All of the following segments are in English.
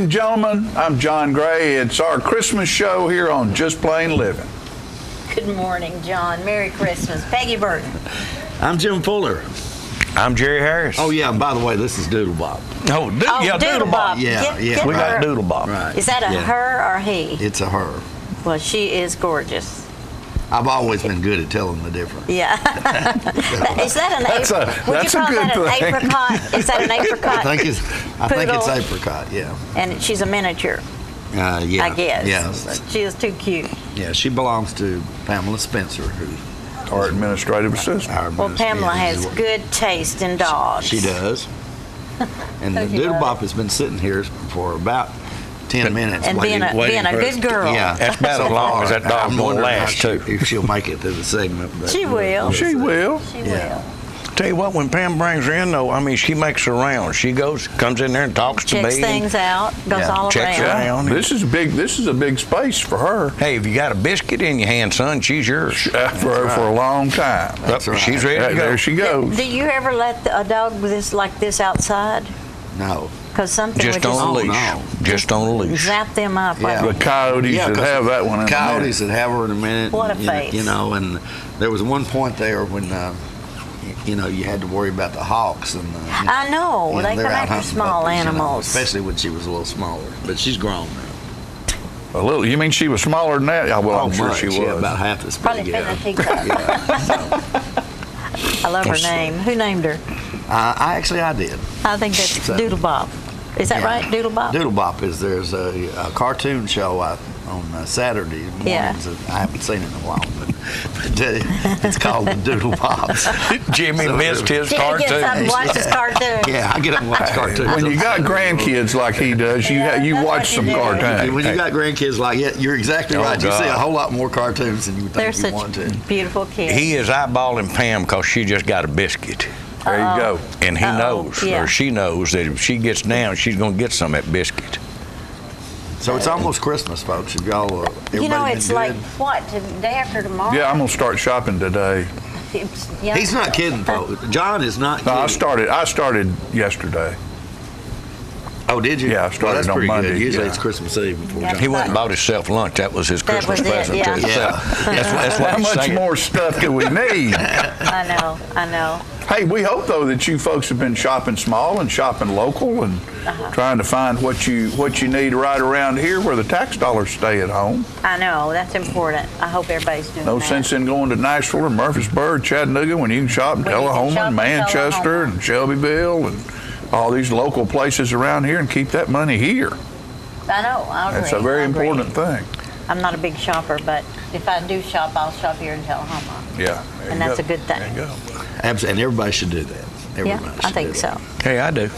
and gentlemen, I'm John Gray. It's our Christmas show here on Just Plain Living. Good morning, John. Merry Christmas. Peggy Burton. I'm Jim Fuller. I'm Jerry Harris. Oh, yeah, and by the way, this is Doodle Bob. Doodle Bob. Yeah, yeah. We got Doodle Bob. Right. Is that a her or he? It's a her. Well, she is gorgeous. I've always been good at telling the difference. Yeah. Is that an apricot? Would you that's a call good that an thing. apricot? Is that an apricot? I think it's Poodle? apricot, yeah. And she's a miniature, Yeah. I guess. Yeah. She is too cute. Yeah, she belongs to Pamela Spencer, who's Our administrative assistant. our Well, Pamela has good taste in dogs. She does. And the She Doodle does. Bob has been sitting here for about 10 minutes. And being a for us good to- girl. Yeah. That's about as long as that dog's I'm gonna wondering last, how too. if she'll make it through the segment. But She will. She will. She Yeah. will. Tell you what, when Pam brings her in, though, I mean, she makes her rounds. She comes in there and talks to me. Checks things out, goes Yeah. all Checks around. it out. This is a big space for her Hey, if you got a biscuit in your hand, son, she's yours. for a long time. Yep, right. She's ready to go. There she goes. Do you ever let a dog like this outside? No. Because something Just would on a Oh, leash. no. Just on a leash. zap them up. Yeah. The coyotes Yeah, that 'cause have that one in Coyotes that have her in a minute. What a and, face. You know, and there was one point there when, you know, you had to worry about the hawks. And I know. you know, They they're come out after hunting small puppies, you know, animals. especially when she was a little smaller. But she's grown now. A little. You mean she was smaller than that? Yeah, well, I'm sure much. she was. Yeah, about half as Probably big. fit in a Yeah. teacup. Yeah. I love her name. Who named her? I did. I think that's So- Doodle Bob. Is that Yeah. right, Doodle Bob? Doodle Bop is there's a cartoon show on Saturday mornings. Yeah. I haven't seen it in a while, but it's called the Doodle Bops. Jimmy So- missed his Jimmy gets up and cartoon. watches cartoons. Yeah, I get up and watch cartoons. When you got grandkids like he does, you that's watch what some you do. cartoons. When you got grandkids like you're exactly Oh, right. You see a God. whole lot more cartoons than you would They're think you such want to. beautiful kids. He is eyeballing Pam because she just got a biscuit. There you go. And he knows, yeah. or she knows, that if she gets down, she's going to get some of that biscuit. So it's almost Christmas, folks. Have y'all, everybody You know, been it's good? like, what, the day after tomorrow? Yeah, I'm gonna start shopping today. Yeah. He's not kidding, folks. John is not No, kidding. I started yesterday. Oh, did you? Yeah, I Well, started that's on pretty Monday, good. Usually yeah. it's Christmas Eve before Yeah. John. He went and bought himself lunch. That was his That Christmas was it, present yeah. to himself. That's what How he's much saying. more stuff do we need? I know. Hey, we hope though that you folks have been shopping small and shopping local and trying to find what you need right around here where the tax dollars stay at home. I know, that's important. I hope everybody's doing No that. sense in going to Nashville or Murfreesboro, Chattanooga when you can shop in When you can Tullahoma shop and in Manchester Tullahoma. and Shelbyville and all these local places around here and keep that money here. I know, I agree. That's a very I agree. important thing. I'm not a big shopper, but if I do shop, I'll shop here in Tullahoma. Yeah. there And you that's go. a good thing. There you go. And everybody should do that. Yeah, Everybody I should think do so. that. Hey, I do.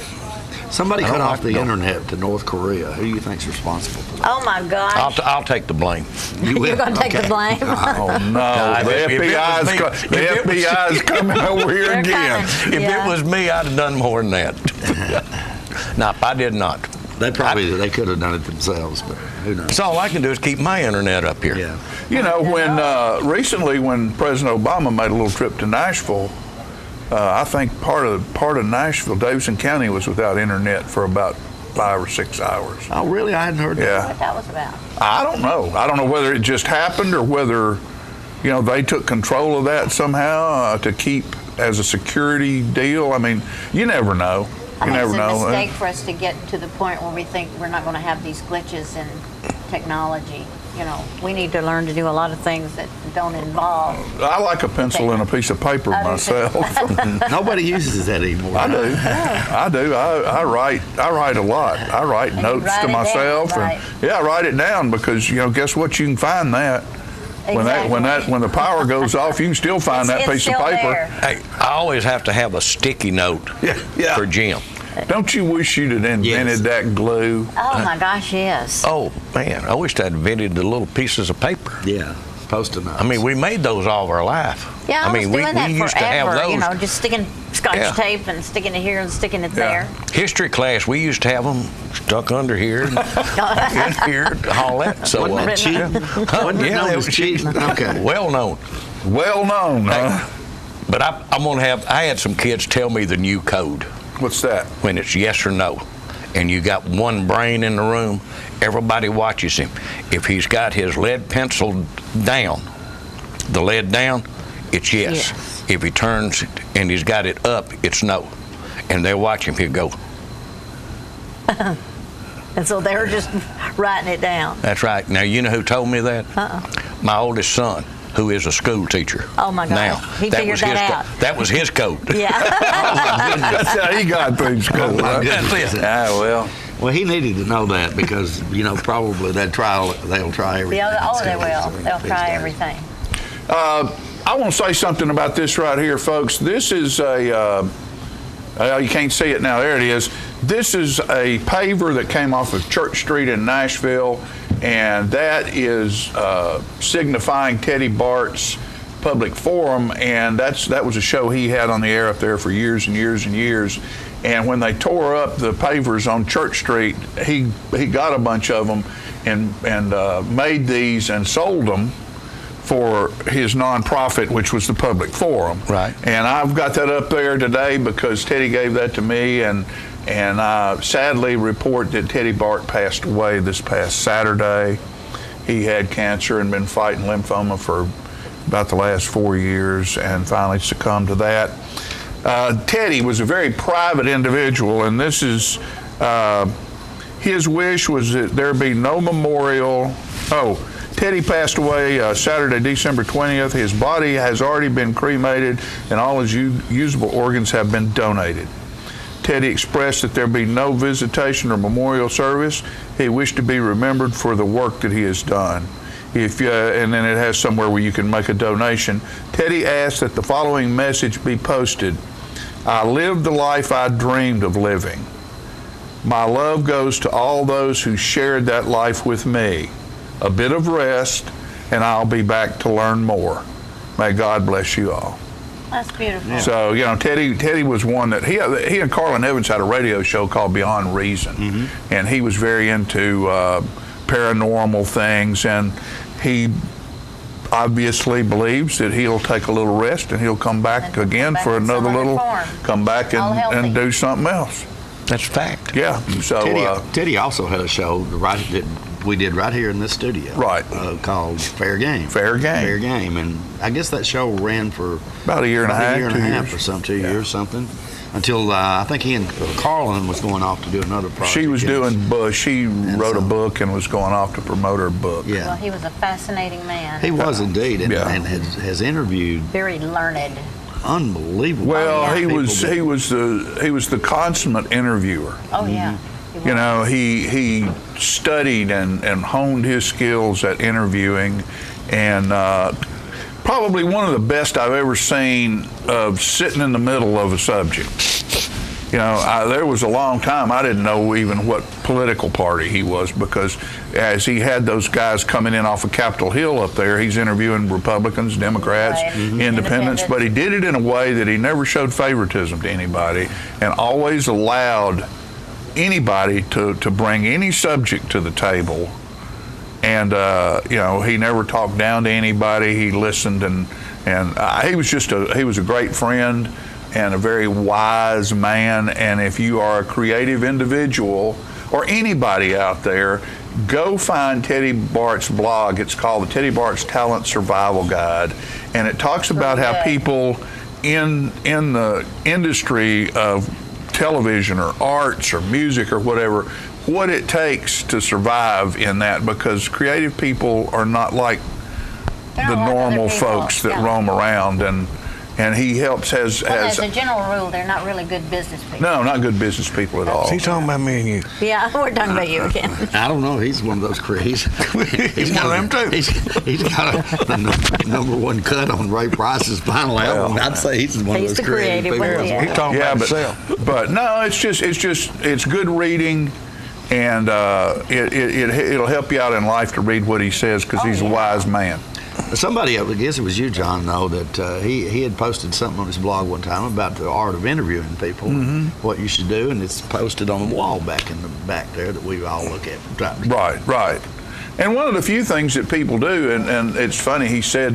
Somebody I cut don't off like the to go. internet to North Korea. Who do you think's responsible for that? Oh my gosh. I'll take the blame. You're going to take the Okay. blame? Oh no! If The it was FBI's me- the if it was- FBI's coming over here They're again. coming. If Yeah. it was me, I'd have done more than that. No, I did not. They could have done it themselves, but who knows? So all I can do is keep my internet up here. Yeah. You know, when recently when President Obama made a little trip to Nashville, I think part of Nashville, Davidson County, was without internet for about 5 or 6 hours. Oh, really? I hadn't heard that. Yeah, What that was about. I don't know. I don't know whether it just happened or whether, you know, they took control of that somehow to keep as a security deal. I mean, you never know. I You think never it's a know. mistake for us to get to the point where we think we're not going to have these glitches in technology. You know, we need to learn to do a lot of things that don't involve. I like a pencil and a piece of paper I do too. myself. Nobody uses that anymore. I do. I do. I write a lot. I write you notes write to it down, myself, right. and yeah, I write it down because guess what? You can find that when the power goes off, you can still find that It's piece of still paper. there. Hey, I always have to have a sticky note Yeah. for Jim. Don't you wish you'd have invented that glue? Oh my gosh, yes. Oh, man, I wish I'd invented the little pieces of paper. Yeah. Post-it notes. I mean, we made those all of our life. Yeah, I was mean, doing that we used to have forever. those. You know, just sticking Scotch Yeah. tape and sticking it here and sticking it there. History class, we used to have them stuck under here, and in here, all that. So, Wasn't that cheap? Wasn't it known it as was cheap? Okay. well known. Well known, huh? But I'm gonna have. I had some kids tell me the new code What's that? when it's yes or no. and you got one brain in the room, everybody watches him. If he's got his lead pencil down, the lead down, it's yes. Yes. If he turns it and he's got it up, it's no. And they watch him, he'll go. And so they're just writing it down. That's right. Now, you know who told me that? My oldest son, who is a school teacher. Oh, my God. Now, He figured that out. That was his code. Yeah. That's how he got through school. Right? That's it. Ah, well. Well, he needed to know that because, probably they'll try everything. They will. They'll try everything. I want to say something about this right here, folks. This is a, you can't see it now. There it is. This is a paver that came off of Church Street in Nashville, and that is signifying Teddy Bart's public forum, and that was a show he had on the air up there for years and years and years. And when they tore up the pavers on Church Street, he got a bunch of them and made these and sold them for his nonprofit, which was the Public Forum. Right. And I've got that up there today because Teddy gave that to me, and I sadly report that Teddy Bart passed away this past Saturday. He had cancer and been fighting lymphoma for about the last 4 years and finally succumbed to that. Teddy was a very private individual, and this is his wish was that there be no memorial. Teddy passed away Saturday, December 20th. His body has already been cremated, and all his usable organs have been donated. Teddy expressed that there be no visitation or memorial service. He wished to be remembered for the work that he has done. And then it has somewhere where you can make a donation. Teddy asked that the following message be posted. I lived the life I dreamed of living. My love goes to all those who shared that life with me. A bit of rest, and I'll be back to learn more. May God bless you all. That's beautiful. So, Teddy was one that he and Carlin Evans had a radio show called Beyond Reason, and he was very into paranormal things, and he obviously believes that he'll take a little rest and he'll come back again for another little, come back and do something else. That's fact. Yeah. So Teddy also had a show that we did right here in this studio. Right. Called Fair Game. Fair Game. Fair Game, and I guess that show ran for about a year and a half, 2 years. or something, 2 years, something. Until I think he and Carlin was going off to do another project. She was she wrote a book and was going off to promote her book. Yeah. Well, he was a fascinating man. He was indeed, and has interviewed Very learned. unbelievable. Well, he people. was the consummate interviewer. Oh, yeah. You know, he studied and honed his skills at interviewing, and probably one of the best I've ever seen of sitting in the middle of a subject. You know, there was a long time I didn't know even what political party he was, because as he had those guys coming in off of Capitol Hill up there, he's interviewing Republicans, Democrats, Independents, but he did it in a way that he never showed favoritism to anybody and always allowed anybody to bring any subject to the table. And, he never talked down to anybody. He listened, and he was a great friend and a very wise man. And if you are a creative individual or anybody out there, go find Teddy Bart's blog. It's called the Teddy Bart's Talent Survival Guide. And it talks about how people in the industry of television or arts or music or whatever, what it takes to survive in that, because creative people are not like the normal folks that roam around, and he helps As a general rule, they're not really good business people. No, not good business people at all. He's talking about me and you. Yeah, we're talking about you again. I don't know. He's one of those crazy. He's one of them too. He's got the number one cut on Ray Price's final album. I'd say he's one of those the creative people. one, yeah. He's talking about himself. But no, it's good reading, and it'll help you out in life to read what he says, because he's a wise man. Somebody, I guess it was you, John, though, that he had posted something on his blog one time about the art of interviewing people, what you should do, and it's posted on the wall back in the back there that we all look at from time to time. Right. And one of the few things that people do, and it's funny, he said,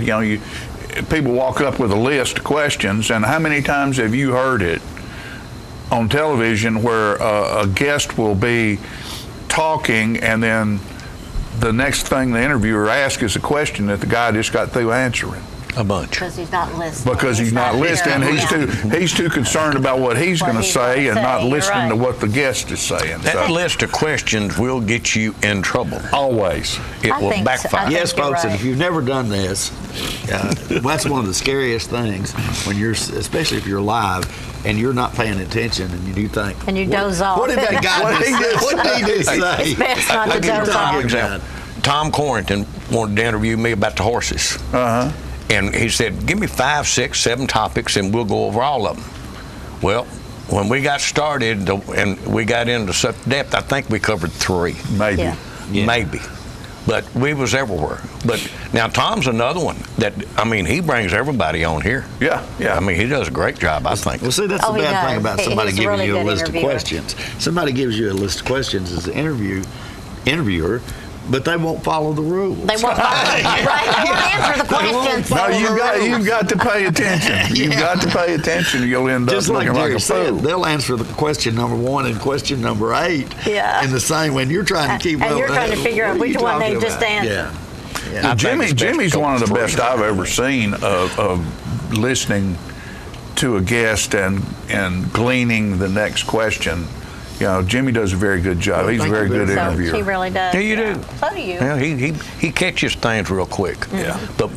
people walk up with a list of questions, and how many times have you heard it? on television where a guest will be talking and then the next thing the interviewer asks is a question that the guy just got through answering. A bunch. Because he's not listening. Because he's not listening. hearing. He's too concerned about what he's What going to he's say gonna and not say, you're listening to right. what the guest is saying. That So, list of questions will get you in trouble. always. It I will think so. backfire. I Yes, think you're folks, and right. if you've never done this, that's one of the scariest things when you're, especially if you're live and you're not paying attention and you do think. And you "What- doze off." What did that guy What just did he say? just What did he just say? say? It's best not to I'll give you doze time, off. give you Example. time. Tom Corrington wanted to interview me about the horses. Uh-huh. And he said, give me 5, 6, 7 topics and we'll go over all of them. Well, when we got started and we got into such depth, I think we covered 3. Maybe. Yeah. Maybe. But we was everywhere. But now Tom's another one that, I mean, he brings everybody on here. Yeah, yeah. I mean, he does a great job, I think. Well, see, that's Oh, the he bad thing does. about He's somebody a giving really you a good list interviewer. of questions. Somebody gives you a list of questions as an interviewer, but they won't follow the rules. They won't follow. Right? They won't answer the questions. No, Follow the you've rules. got to pay attention. You've Yeah. got to pay attention, or you'll end up Just like looking like Jerry a fool. said, they'll answer the question number 1 and question number 8 Yeah. in the same when you're trying to keep And up. you're trying to figure out What are you which one they talking just about? answered. Yeah. I think Jimmy's it's best to go one of the through. best I've ever seen of listening to a guest and gleaning the next question. You know, Jimmy does a very good job. Well, He's a thank very you good very So much. interviewer. he really does. Yeah, you do. So do you. Yeah, he catches things real quick. Yeah. But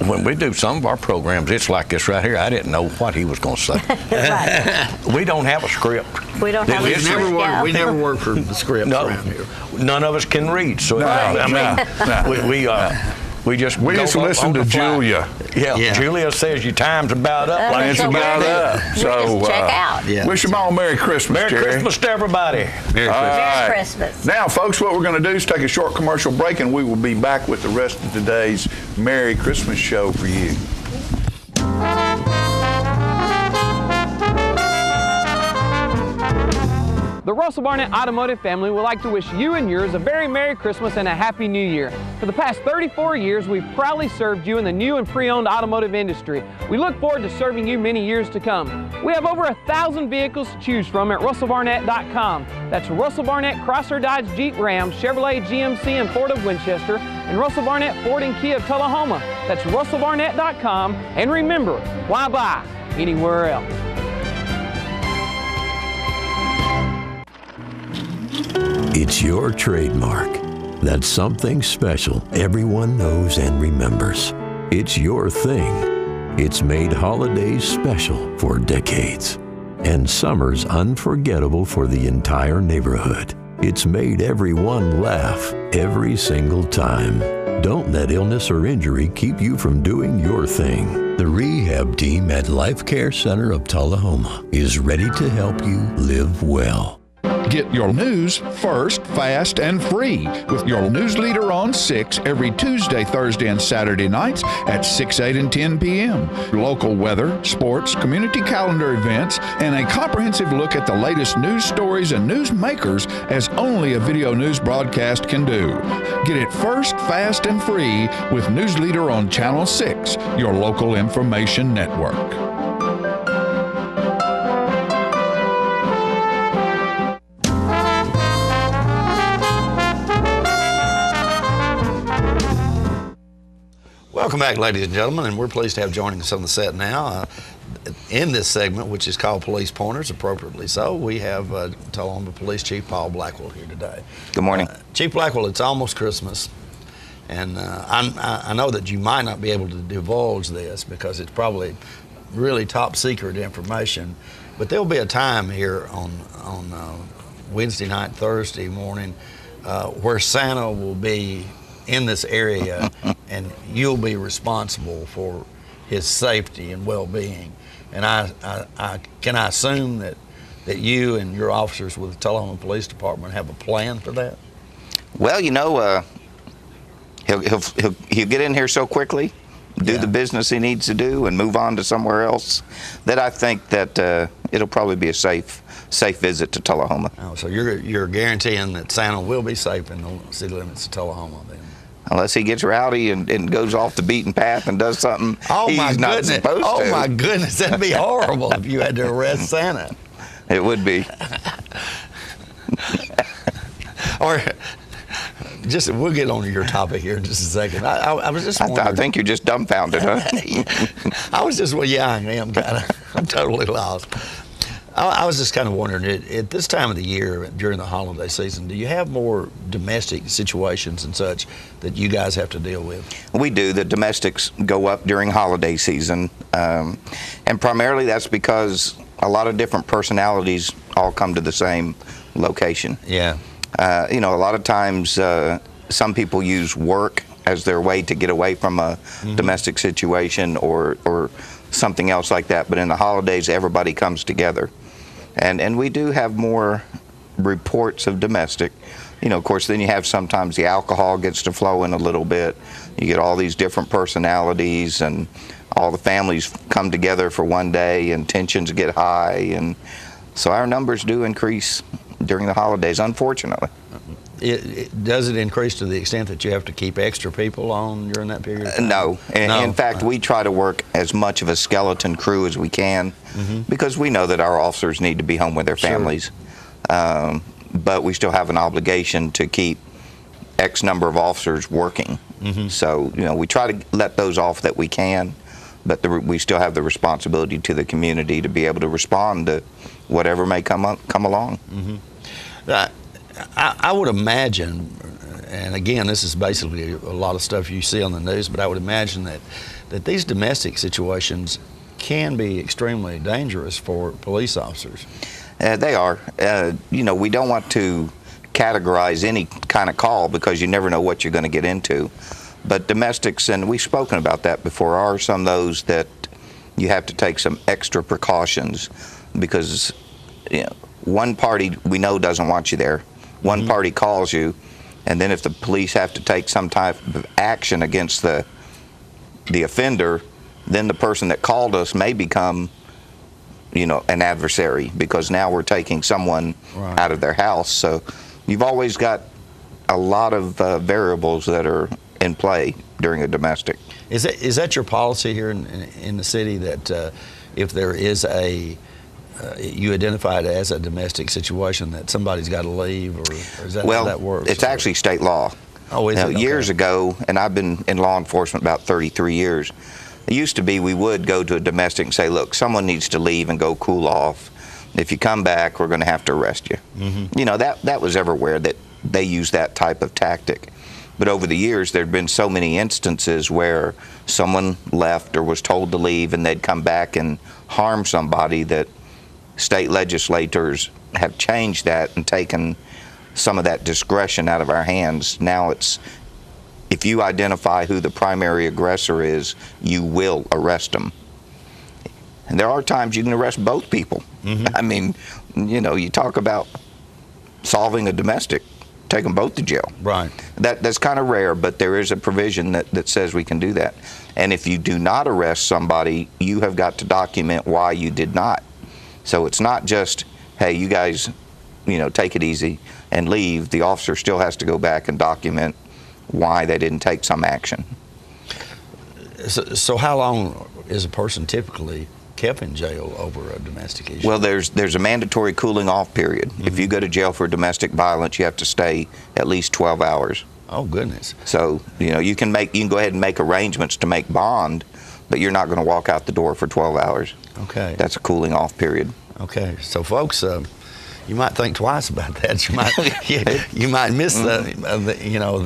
when we do some of our programs, it's like this right here. I didn't know what he was going to say. Right. We don't have a script. We don't have a It's script. We never work for the scripts No, around here. none of us can read. So No, I mean, no. we just We go just on listen the to fly. Julia. Yeah, Yeah. Julia says your time's about up. That's like It's so you about we're up. just- So we just check out. Yeah. wish them all Merry Christmas, Merry Jerry. Christmas to everybody. Merry All Christmas. right. Merry Christmas. Now, folks, what we're going to do is take a short commercial break, and we will be back with the rest of today's Merry Christmas show for you. The Russell Barnett Automotive family would like to wish you and yours a very Merry Christmas and a Happy New Year. For the past 34 years, we've proudly served you in the new and pre-owned automotive industry. We look forward to serving you many years to come. We have over 1,000 vehicles to choose from at russellbarnett.com. That's Russell Barnett Chrysler, Dodge, Jeep, Ram, Chevrolet, GMC, and Ford of Winchester, and Russell Barnett Ford and Kia of Tullahoma. That's russellbarnett.com. And remember, why buy anywhere else? It's your trademark. That's something special everyone knows and remembers. It's your thing. It's made holidays special for decades and summers unforgettable for the entire neighborhood. It's made everyone laugh every single time. Don't let illness or injury keep you from doing your thing. The rehab team at Life Care Center of Tullahoma is ready to help you live well. Get your news first, fast, and free with your news leader on 6 every Tuesday, Thursday, and Saturday nights at 6, 8, and 10 p.m. Local weather, sports, community calendar events, and a comprehensive look at the latest news stories and news makers as only a video news broadcast can do. Get it first, fast, and free with News Leader on Channel 6, your local information network. Welcome back, ladies and gentlemen, and we're pleased to have joining us on the set now. In this segment, which is called Police Pointers, appropriately so, we have Tullahoma Police Chief Paul Blackwell here today. Good morning. Chief Blackwell, it's almost Christmas, and I know that you might not be able to divulge this because it's probably really top secret information, but there'll be a time here on Wednesday night, Thursday morning, where Santa will be in this area and you'll be responsible for his safety and well-being. And can I assume that you and your officers with the Tullahoma Police Department have a plan for that? Well, you know, he'll get in here so quickly, do the business he needs to do, and move on to somewhere else, that I think that it'll probably be a safe visit to Tullahoma. Oh, so you're guaranteeing that Santa will be safe in the city limits of Tullahoma then? Unless he gets rowdy and goes off the beaten path and does something Oh my he's not goodness! supposed to. Oh my goodness! That'd be horrible if you had to arrest Santa. It would be. Or just, we'll get on to your topic here in just a second. I was just I wondering. think you're just dumbfounded, huh? I was just, well, yeah, I am kind of. I'm totally lost. I was just kind of wondering, at this time of the year, during the holiday season, do you have more domestic situations and such that you guys have to deal with? We do. The domestics go up during holiday season. And primarily that's because a lot of different personalities all come to the same location. Yeah. A lot of times some people use work as their way to get away from a domestic situation or something else like that. But in the holidays, everybody comes together. And we do have more reports of domestic. Of course, then you have sometimes the alcohol gets to flow in a little bit. You get all these different personalities, and all the families come together for one day, and tensions get high. And so our numbers do increase during the holidays, unfortunately. Does it increase to the extent that you have to keep extra people on during that period of time? No. In fact, we try to work as much of a skeleton crew as we can because we know that our officers need to be home with their families. But we still have an obligation to keep X number of officers working. So, we try to let those off that we can, but we still have the responsibility to the community to be able to respond to whatever may come along. I would imagine, and again, this is basically a lot of stuff you see on the news, but I would imagine that these domestic situations can be extremely dangerous for police officers. They are. We don't want to categorize any kind of call because you never know what you're going to get into. But domestics, and we've spoken about that before, are some of those that you have to take some extra precautions because one party we know doesn't want you there. One party calls you, and then if the police have to take some type of action against the offender, then the person that called us may become, an adversary because now we're taking someone out of their house. So you've always got a lot of variables that are in play during a domestic. Is that your policy here in the city that if there is you identify it as a domestic situation that somebody's got to leave, or is that how that works? It's actually state law. Oh, is it? Okay. Years ago, and I've been in law enforcement about 33 years, it used to be we would go to a domestic and say, look, someone needs to leave and go cool off. If you come back, we're going to have to arrest you. That was everywhere that they used that type of tactic. But over the years, there had been so many instances where someone left or was told to leave and they'd come back and harm somebody that state legislators have changed that and taken some of that discretion out of our hands. Now it's, if you identify who the primary aggressor is, you will arrest them. And there are times you can arrest both people. I mean, you talk about solving a domestic, take them both to jail. Right. That's kind of rare, but there is a provision that says we can do that. And if you do not arrest somebody, you have got to document why you did not. So it's not just, hey, you guys, take it easy and leave. The officer still has to go back and document why they didn't take some action. So how long is a person typically kept in jail over a domestic issue? Well, there's a mandatory cooling off period. If you go to jail for domestic violence, you have to stay at least 12 hours. Oh, goodness. So, you can go ahead and make arrangements to make bond, but you're not going to walk out the door for 12 hours. Okay. That's a cooling off period. Okay. So, folks, you might think twice about that. You might miss the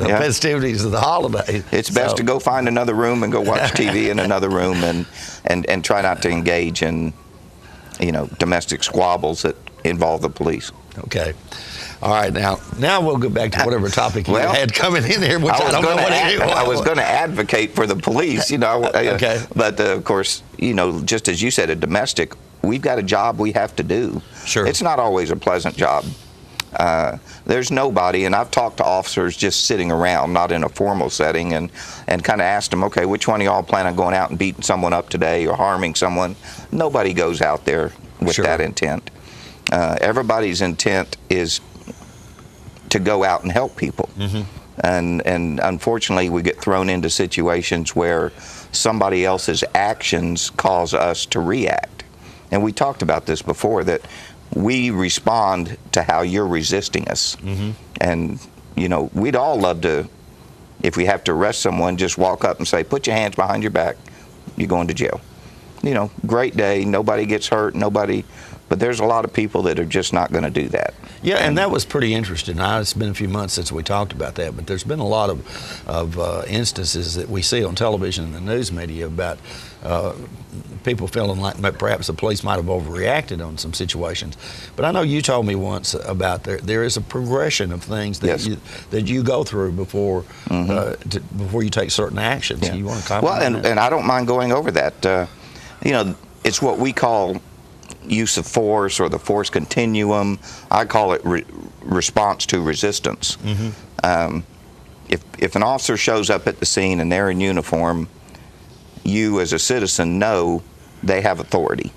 festivities of the holidays. It's best to go find another room and go watch TV in another room and try not to engage in domestic squabbles that involve the police. Okay. All right, now we'll go back to whatever topic you had coming in there, which I don't know what it is. I was going to advocate for the police, Okay. But of course, just as you said, a domestic, we've got a job we have to do. Sure. It's not always a pleasant job. There's nobody, and I've talked to officers just sitting around, not in a formal setting, and kind of asked them, okay, which one of y'all plan on going out and beating someone up today or harming someone? Nobody goes out there with that intent. Everybody's intent is to go out and help people. And unfortunately, we get thrown into situations where somebody else's actions cause us to react. And we talked about this before, that we respond to how you're resisting us. And, you know, we'd all love to, if we have to arrest someone, just walk up and say, put your hands behind your back, you're going to jail. You know, great day, nobody gets hurt, but there's a lot of people that are just not going to do that. Yeah, and that was pretty interesting. It's been a few months since we talked about that, but there's been a lot of instances that we see on television and the news media about people feeling like perhaps the police might have overreacted on some situations. But I know you told me once about there is a progression of things that Yes. that you go through before before you take certain actions. Yeah. You want to comment Well, on that? and I don't mind going over that. You know, it's what we call use of force or the force continuum. I call it response to resistance. If an officer shows up at the scene and they're in uniform, you as a citizen know they have authority.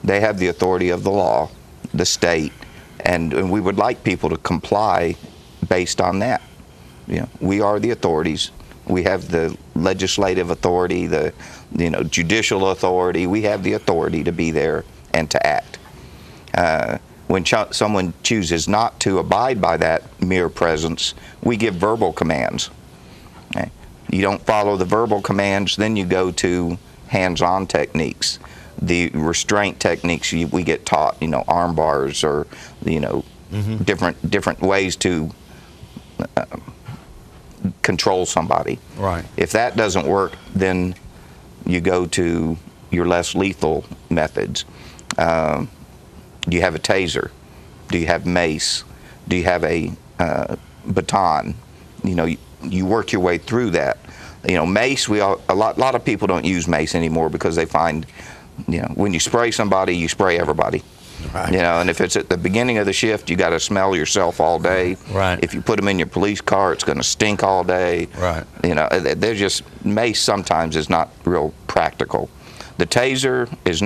They have the authority of the law, the state, and we would like people to comply based on that. You know, we are the authorities. We have the legislative authority, the judicial authority. We have the authority to be there and to act. When someone chooses not to abide by that mere presence, we give verbal commands. Okay? You don't follow the verbal commands, then you go to hands-on techniques. The restraint techniques we get taught, arm bars or, different ways to control somebody. Right. If that doesn't work, then you go to your less lethal methods. Do you have a taser? Do you have mace? Do you have a baton? You work your way through that. Mace. A lot of people don't use mace anymore because they find, when you spray somebody, you spray everybody. Right. And if it's at the beginning of the shift, you got to smell yourself all day. Right. If you put them in your police car, it's going to stink all day. Right. They're just, mace sometimes is not real practical. The taser is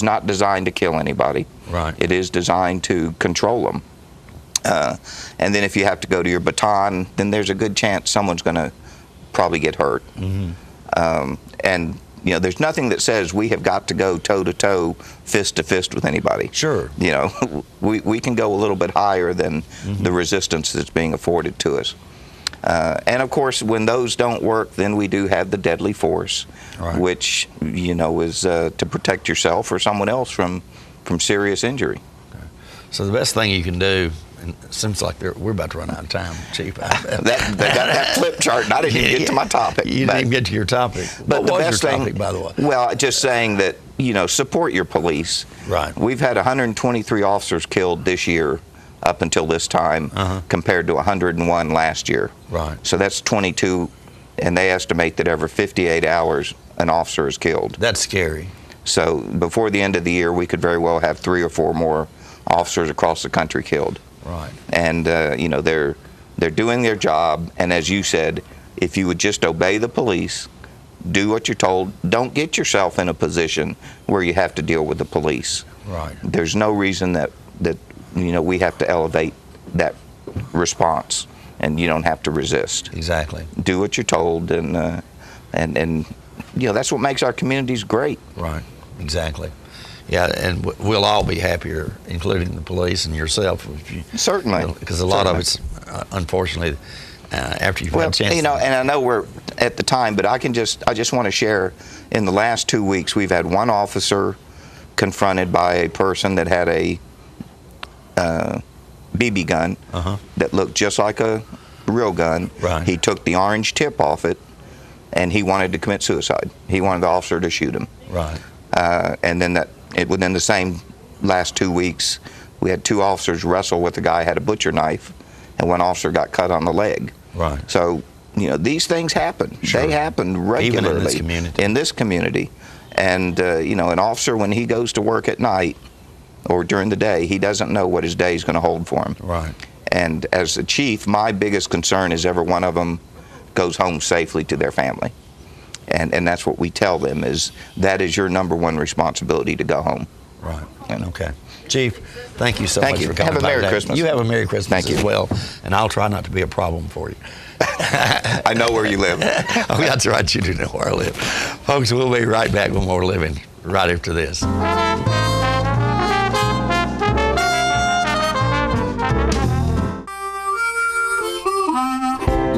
not designed to kill anybody. Right. It is designed to control them. And then if you have to go to your baton, then there's a good chance someone's going to probably get hurt. And there's nothing that says we have got to go toe to toe, fist to fist with anybody. Sure. We can go a little bit higher than the resistance that's being afforded to us. And of course, when those don't work, then we do have the deadly force, Right. which is to protect yourself or someone else from serious injury. So the best thing you can do, and it seems like we're about to run out of time, Chief. They got that flip chart, and I didn't even get to my topic. You didn't even get to your topic. But What the was best your thing, topic, by the way? Well, just saying that support your police. Right. We've had 123 officers killed this year, up until this time, compared to 101 last year. Right. So that's 22, and they estimate that every 58 hours an officer is killed. That's scary. So before the end of the year, we could very well have 3 or 4 more officers across the country killed. Right. And they're doing their job. And as you said, if you would just obey the police, do what you're told, don't get yourself in a position where you have to deal with the police. Right. There's no reason that we have to elevate that response, and you don't have to resist. Exactly. Do what you're told, and that's what makes our communities great. Right. Exactly. Yeah, and we'll all be happier, including the police and yourself, if you Certainly. because a lot of it's unfortunately after you've Well, had a chance. and I know we're at the time, but I just want to share. In the last 2 weeks, we've had one officer confronted by a person that had a BB gun that looked just like a real gun. Right. He took the orange tip off it, and he wanted to commit suicide. He wanted the officer to shoot him. Right. And then within the same last 2 weeks, we had 2 officers wrestle with a guy who had a butcher knife, and one officer got cut on the leg. Right. So, these things happen. Sure. They happen regularly Even in this community. In this community. And, an officer, when he goes to work at night or during the day, he doesn't know what his day is going to hold for him. Right. And as a chief, my biggest concern is every one of them goes home safely to their family. And that's what we tell them, is that is your number one responsibility, to go home. Right. You know. Okay. Chief, thank you so Thank much you. for coming Have a by Merry today. Christmas. You have a Merry Christmas Thank as you. well, and I'll try not to be a problem for you. I know where you live. Oh, that's right. You do know where I live. Folks, we'll be right back with more living right after this.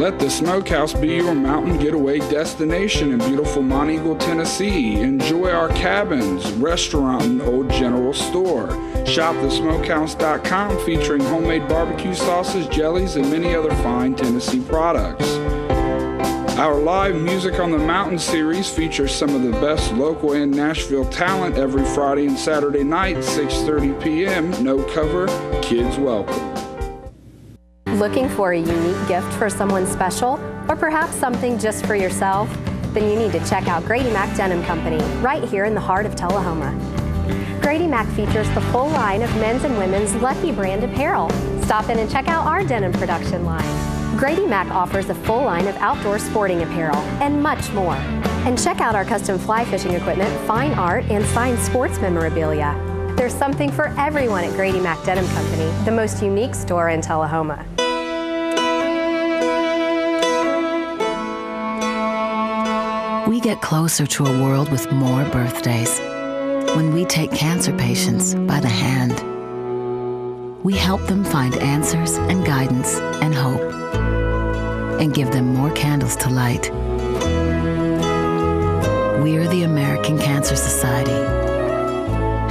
Let the Smokehouse be your mountain getaway destination in beautiful Monteagle, Tennessee. Enjoy our cabins, restaurant, and old general store. Shop thesmokehouse.com featuring homemade barbecue sauces, jellies, and many other fine Tennessee products. Our live Music on the Mountain series features some of the best local and Nashville talent every Friday and Saturday night, 6:30 p.m. No cover, kids welcome. Looking for a unique gift for someone special, or perhaps something just for yourself? Then you need to check out Grady Mac Denim Company, right here in the heart of Tullahoma. Grady Mac features the full line of men's and women's Lucky brand apparel. Stop in and check out our denim production line. Grady Mac offers a full line of outdoor sporting apparel and much more. And check out our custom fly fishing equipment, fine art, and signed sports memorabilia. There's something for everyone at Grady Mac Denim Company, the most unique store in Tullahoma. We get closer to a world with more birthdays. When we take cancer patients by the hand, we help them find answers and guidance and hope, and give them more candles to light. We're the American Cancer Society.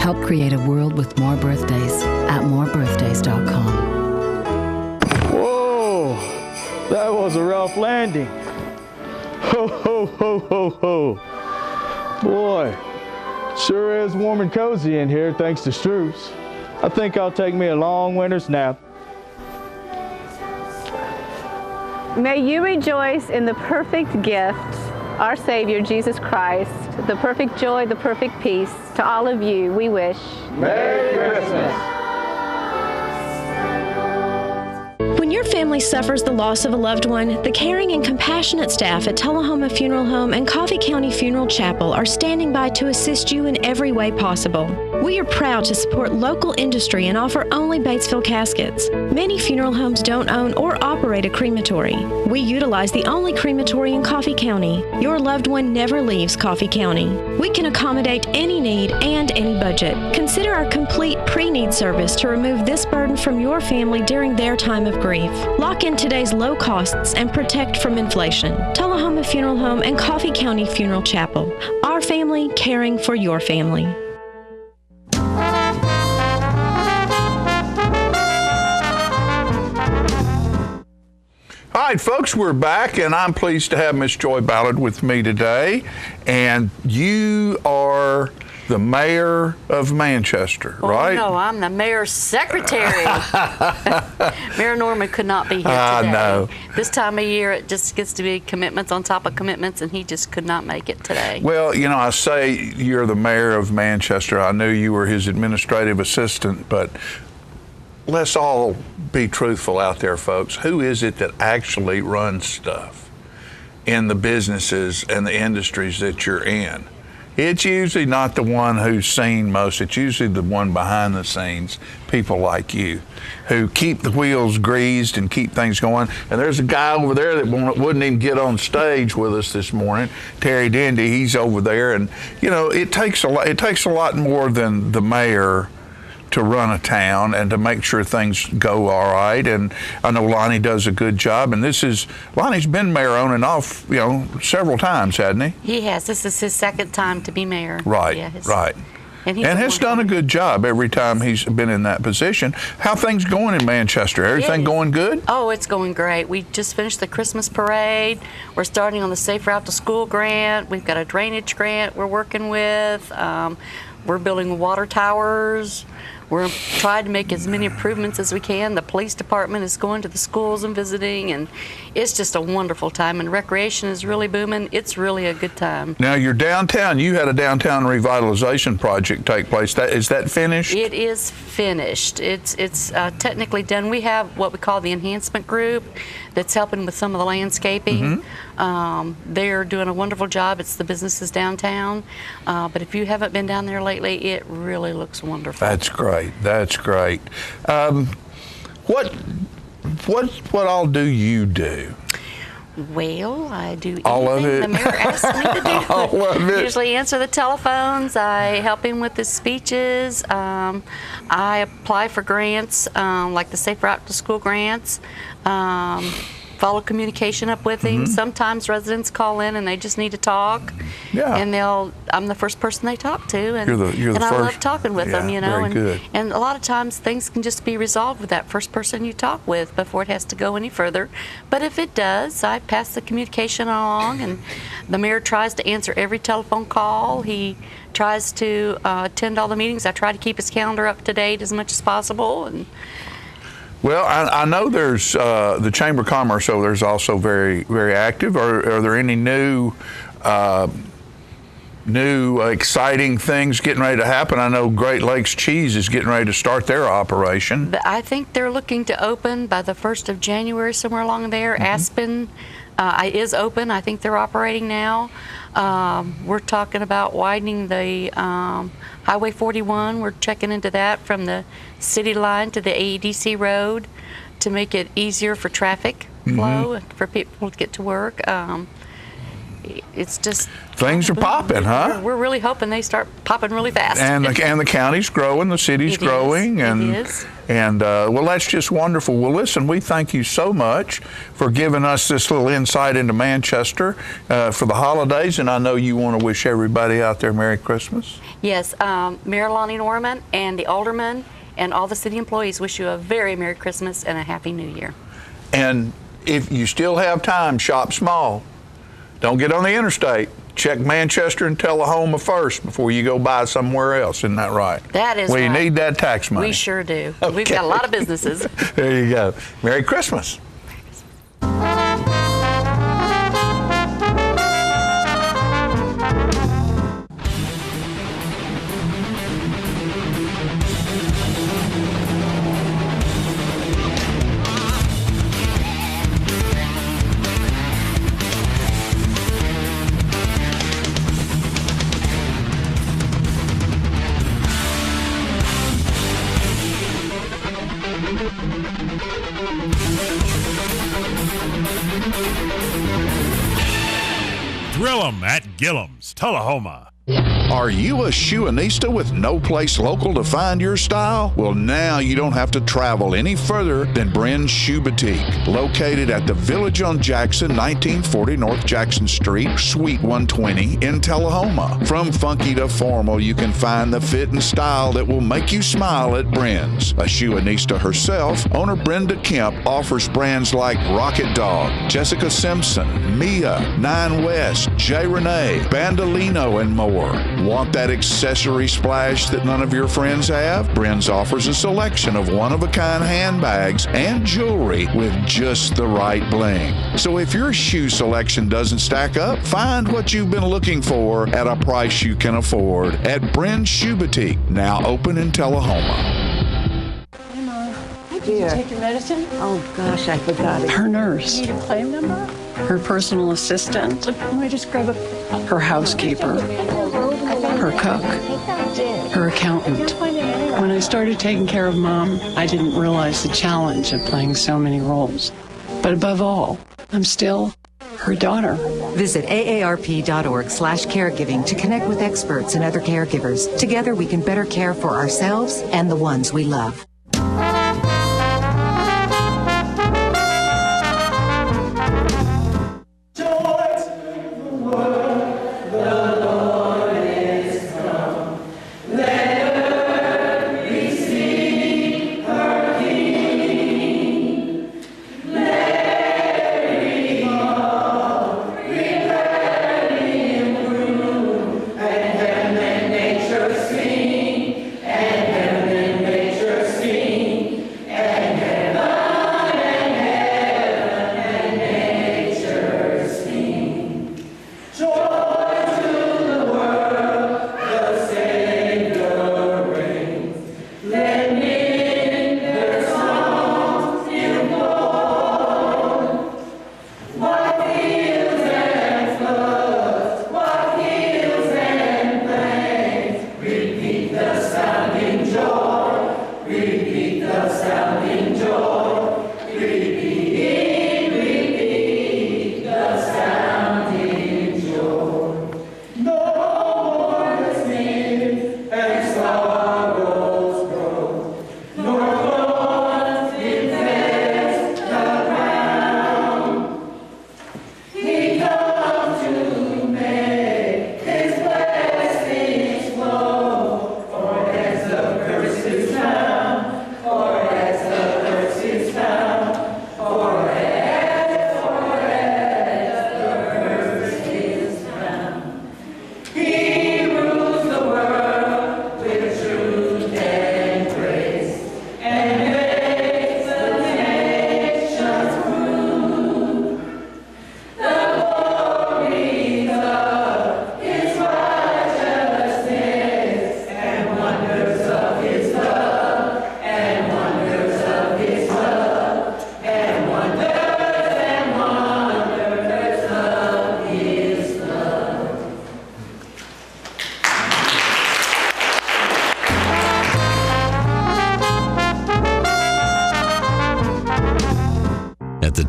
Help create a world with more birthdays at morebirthdays.com. Whoa, that was a rough landing. Ho, ho, ho, ho, ho. Boy, sure is warm and cozy in here thanks to Struce. I think I'll take me a long winter's nap. May you rejoice in the perfect gift, our Savior, Jesus Christ, the perfect joy, the perfect peace. To all of you, we wish Merry Christmas. When your family suffers the loss of a loved one, the caring and compassionate staff at Tullahoma Funeral Home and Coffee County Funeral Chapel are standing by to assist you in every way possible. We are proud to support local industry and offer only Batesville caskets. Many funeral homes don't own or operate a crematory. We utilize the only crematory in Coffee County. Your loved one never leaves Coffee County. We can accommodate any need and any budget. Consider our complete pre-need service to remove this burden from your family during their time of grief. Lock in today's low costs and protect from inflation. Tullahoma Funeral Home and Coffee County Funeral Chapel. Our family caring for your family. All right, folks, we're back, and I'm pleased to have Miss Joy Ballard with me today. And you are the mayor of Manchester, right? Oh, no, I'm the mayor's secretary. Mayor Norman could not be here today. I know. This time of year, it just gets to be commitments on top of commitments, and he just could not make it today. Well, you know, I say you're the mayor of Manchester. I knew you were his administrative assistant, but let's all be truthful out there, folks. Who is it that actually runs stuff in the businesses and the industries that you're in? It's usually not the one who's seen most. It's usually the one behind the scenes, people like you, who keep the wheels greased and keep things going. And there's a guy over there that wouldn't even get on stage with us this morning, Terry Dendy. He's over there, and you know, it takes a lot. It takes a lot more than the mayor to run a town and to make sure things go all right. And I know Lonnie does a good job. And Lonnie's been mayor on and off, you know, several times, hasn't he? He has. This is his second time to be mayor. Right, yeah, right. And has done a good job every time he's been in that position. How things going in Manchester? Everything going good? Oh, it's going great. We just finished the Christmas parade. We're starting on the Safe Route to School grant. We've got a drainage grant we're working with. We're building water towers. We're trying to make as many improvements as we can. The police department is going to the schools and visiting, and it's just a wonderful time. And recreation is really booming. It's really a good time. Now, you're downtown. You had a downtown revitalization project take place. Is that finished? It is finished. It's technically done. We have what we call the enhancement group that's helping with some of the landscaping. They're doing a wonderful job. It's the businesses downtown. But if you haven't been down there lately, it really looks wonderful. That's great. That's great. What all do you do? Well, I do all of anything it. the mayor asks me to do. All of it. Usually answer the telephones. I help him with his speeches. I apply for grants, like the Safe Route to School grants. follow communication up with him. Sometimes residents call in and they just need to talk. Yeah. And I'm the first person they talk to, and, You're the I first. love talking with them, you know. Very good. And a lot of times things can just be resolved with that first person you talk with before it has to go any further. But if it does, I pass the communication along, and the mayor tries to answer every telephone call. He tries to attend all the meetings. I try to keep his calendar up to date as much as possible. And Well, I know there's the Chamber of Commerce over there is also very, very active. Are there any new exciting things getting ready to happen? I know Great Lakes Cheese is getting ready to start their operation. I think they're looking to open by the 1st of January, somewhere along there. Aspen is open. I think they're operating now. We're talking about widening the Highway 41. We're checking into that from the city line to the AEDC road to make it easier for traffic flow and for people to get to work. It's just things are popping, huh? We're really hoping they start popping really fast. And the county's growing, the city's growing, and well, that's just wonderful. Well, listen, we thank you so much for giving us this little insight into Manchester for the holidays, and I know you want to wish everybody out there Merry Christmas. Yes, Mayor Lonnie Norman and the aldermen and all the city employees wish you a very Merry Christmas and a Happy New Year. And if you still have time, shop small. Don't get on the interstate. Check Manchester and Tullahoma first before you go buy somewhere else. Isn't that right? That is right. right. We need that tax money. We sure do. Okay. We've got a lot of businesses. There you go. Merry Christmas. Grill 'em at Gillum's, Tullahoma. Are you a shoeanista with no place local to find your style? Well, now you don't have to travel any further than Bren's Shoe Boutique, located at the Village on Jackson, 1940 North Jackson Street, Suite 120 in Tullahoma. From funky to formal, you can find the fit and style that will make you smile at Bren's. A shoeanista herself, owner Brenda Kemp offers brands like Rocket Dog, Jessica Simpson, Mia, Nine West, J. Renee, Bandolino, and more. Want that accessory splash that none of your friends have? Bren's offers a selection of one-of-a-kind handbags and jewelry with just the right bling. So if your shoe selection doesn't stack up, find what you've been looking for at a price you can afford at Bren's Shoe Boutique, now open in Tullahoma. Did you take your medicine? Oh gosh, I forgot it. Her nurse. You need a claim number? Her personal assistant. Let me just grab her housekeeper. Her cook. Her accountant. When I started taking care of Mom, I didn't realize the challenge of playing so many roles. But above all, I'm still her daughter. Visit aarp.org/caregiving to connect with experts and other caregivers. Together we can better care for ourselves and the ones we love. Nature sing, and then nature sing.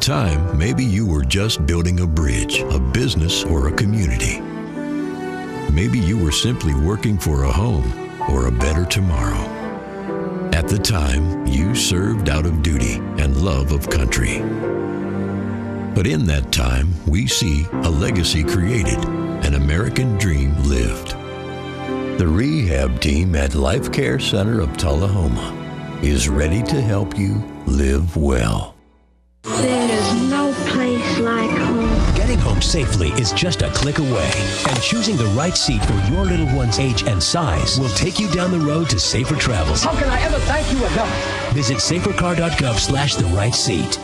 time, maybe you were just building a bridge, a business, or a community. Maybe you were simply working for a home or a better tomorrow. At the time, you served out of duty and love of country. But in that time, we see a legacy created, an American dream lived. The rehab team at Life Care Center of Tullahoma is ready to help you live well. There's no place like home. Getting home safely is just a click away, and choosing the right seat for your little one's age and size will take you down the road to safer travels. How can I ever thank you enough? Visit safercar.gov/the-right-seat.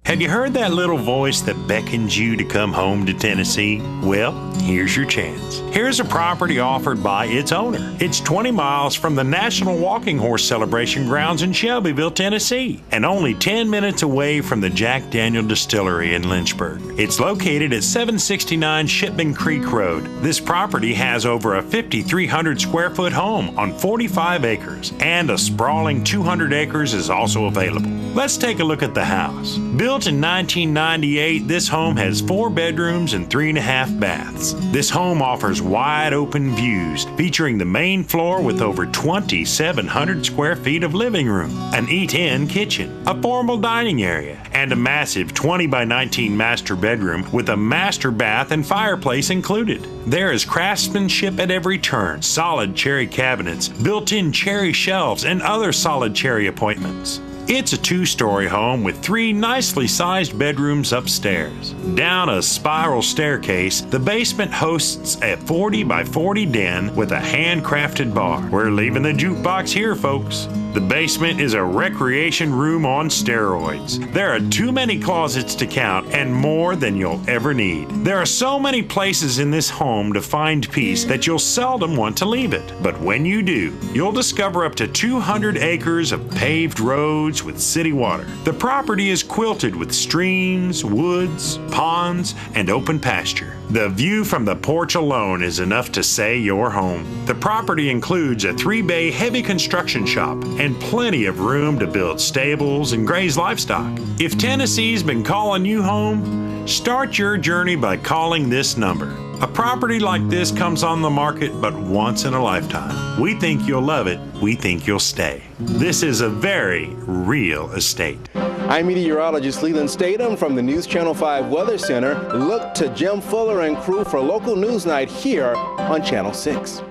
Have you heard that little voice that beckons you to come home to Tennessee? Well, here's your chance. Here's a property offered by its owner. It's 20 miles from the National Walking Horse Celebration grounds in Shelbyville, Tennessee, and only 10 minutes away from the Jack Daniel Distillery in Lynchburg. It's located at 769 Shipman Creek Road. This property has over a 5,300 square foot home on 45 acres, and a sprawling 200 acres is also available. Let's take a look at the house. Built in 1998, this home has 4 bedrooms and 3.5 baths. This home offers wide open views, featuring the main floor with over 2,700 square feet of living room, an eat-in kitchen, a formal dining area, and a massive 20 by 19 master bedroom with a master bath and fireplace included. There is craftsmanship at every turn, solid cherry cabinets, built-in cherry shelves, and other solid cherry appointments. It's a 2-story home with 3 nicely sized bedrooms upstairs. Down a spiral staircase, the basement hosts a 40 by 40 den with a handcrafted bar. We're leaving the jukebox here, folks. The basement is a recreation room on steroids. There are too many closets to count and more than you'll ever need. There are so many places in this home to find peace that you'll seldom want to leave it. But when you do, you'll discover up to 200 acres of paved roads with city water. The property is quilted with streams, woods, ponds, and open pasture. The view from the porch alone is enough to say you're home. The property includes a 3-bay heavy construction shop and plenty of room to build stables and graze livestock. If Tennessee's been calling you home, start your journey by calling this number. A property like this comes on the market but once in a lifetime. We think you'll love it. We think you'll stay. This is a very real estate. I'm meteorologist Leland Statham from the News Channel 5 Weather Center. Look to Jim Fuller and crew for local news night here on Channel 6.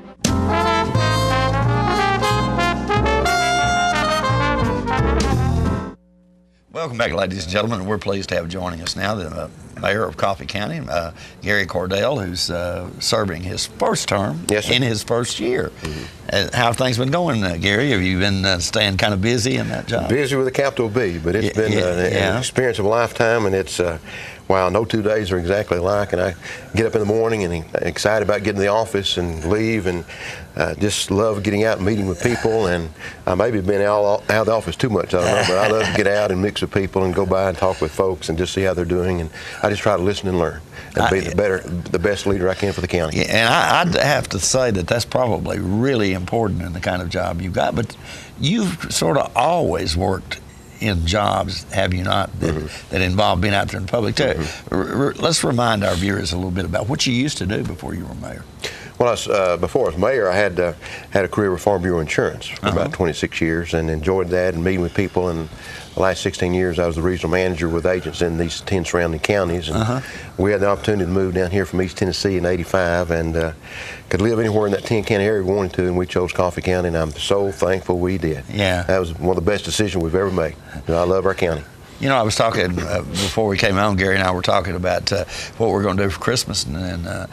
Welcome back, ladies and gentlemen. We're pleased to have joining us now the Mayor of Coffee County, Gary Cordell, who's serving his first term in his first year. How have things been going, Gary? Have you been staying kind of busy in that job? Busy with a capital B, but it's been an experience of a lifetime, and it's wow, no 2 days are exactly alike. And I get up in the morning and excited about getting to the office and leave, and just love getting out and meeting with people. And I maybe been out of the office too much, I don't know, but I love to get out and mix with people and go by and talk with folks and just see how they're doing. And I just try to listen and learn and be the best leader I can for the county. And I'd have to say that that's probably really important in the kind of job you've got. But you've sort of always worked in jobs, have you not, that involve being out there in public too. Let's remind our viewers a little bit about what you used to do before you were mayor. Well, before I was mayor, I had a career with Farm Bureau Insurance for about 26 years and enjoyed that and meeting with people. And the last 16 years, I was the regional manager with agents in these 10 surrounding counties. And we had the opportunity to move down here from East Tennessee in '85 and could live anywhere in that 10-county area we wanted to, and we chose Coffee County, and I'm so thankful we did. Yeah. That was one of the best decisions we've ever made. I love our county. You know, I was talking before we came on, Gary and I were talking about what we're going to do for Christmas, and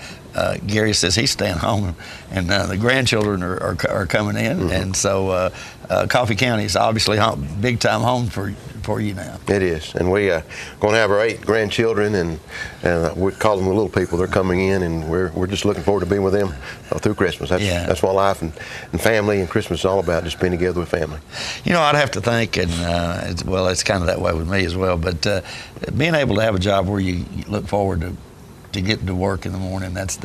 Gary says he's staying home, and the grandchildren are coming in, and so Coffee County is obviously big time home for you now. It is, and we're going to have our 8 grandchildren, and we call them the little people. They're coming in, and we're just looking forward to being with them through Christmas. That's what life and family and Christmas is all about, just being together with family. You know, I'd have to think, and it's kind of that way with me as well, but being able to have a job where you look forward to to get to work in the morning, that's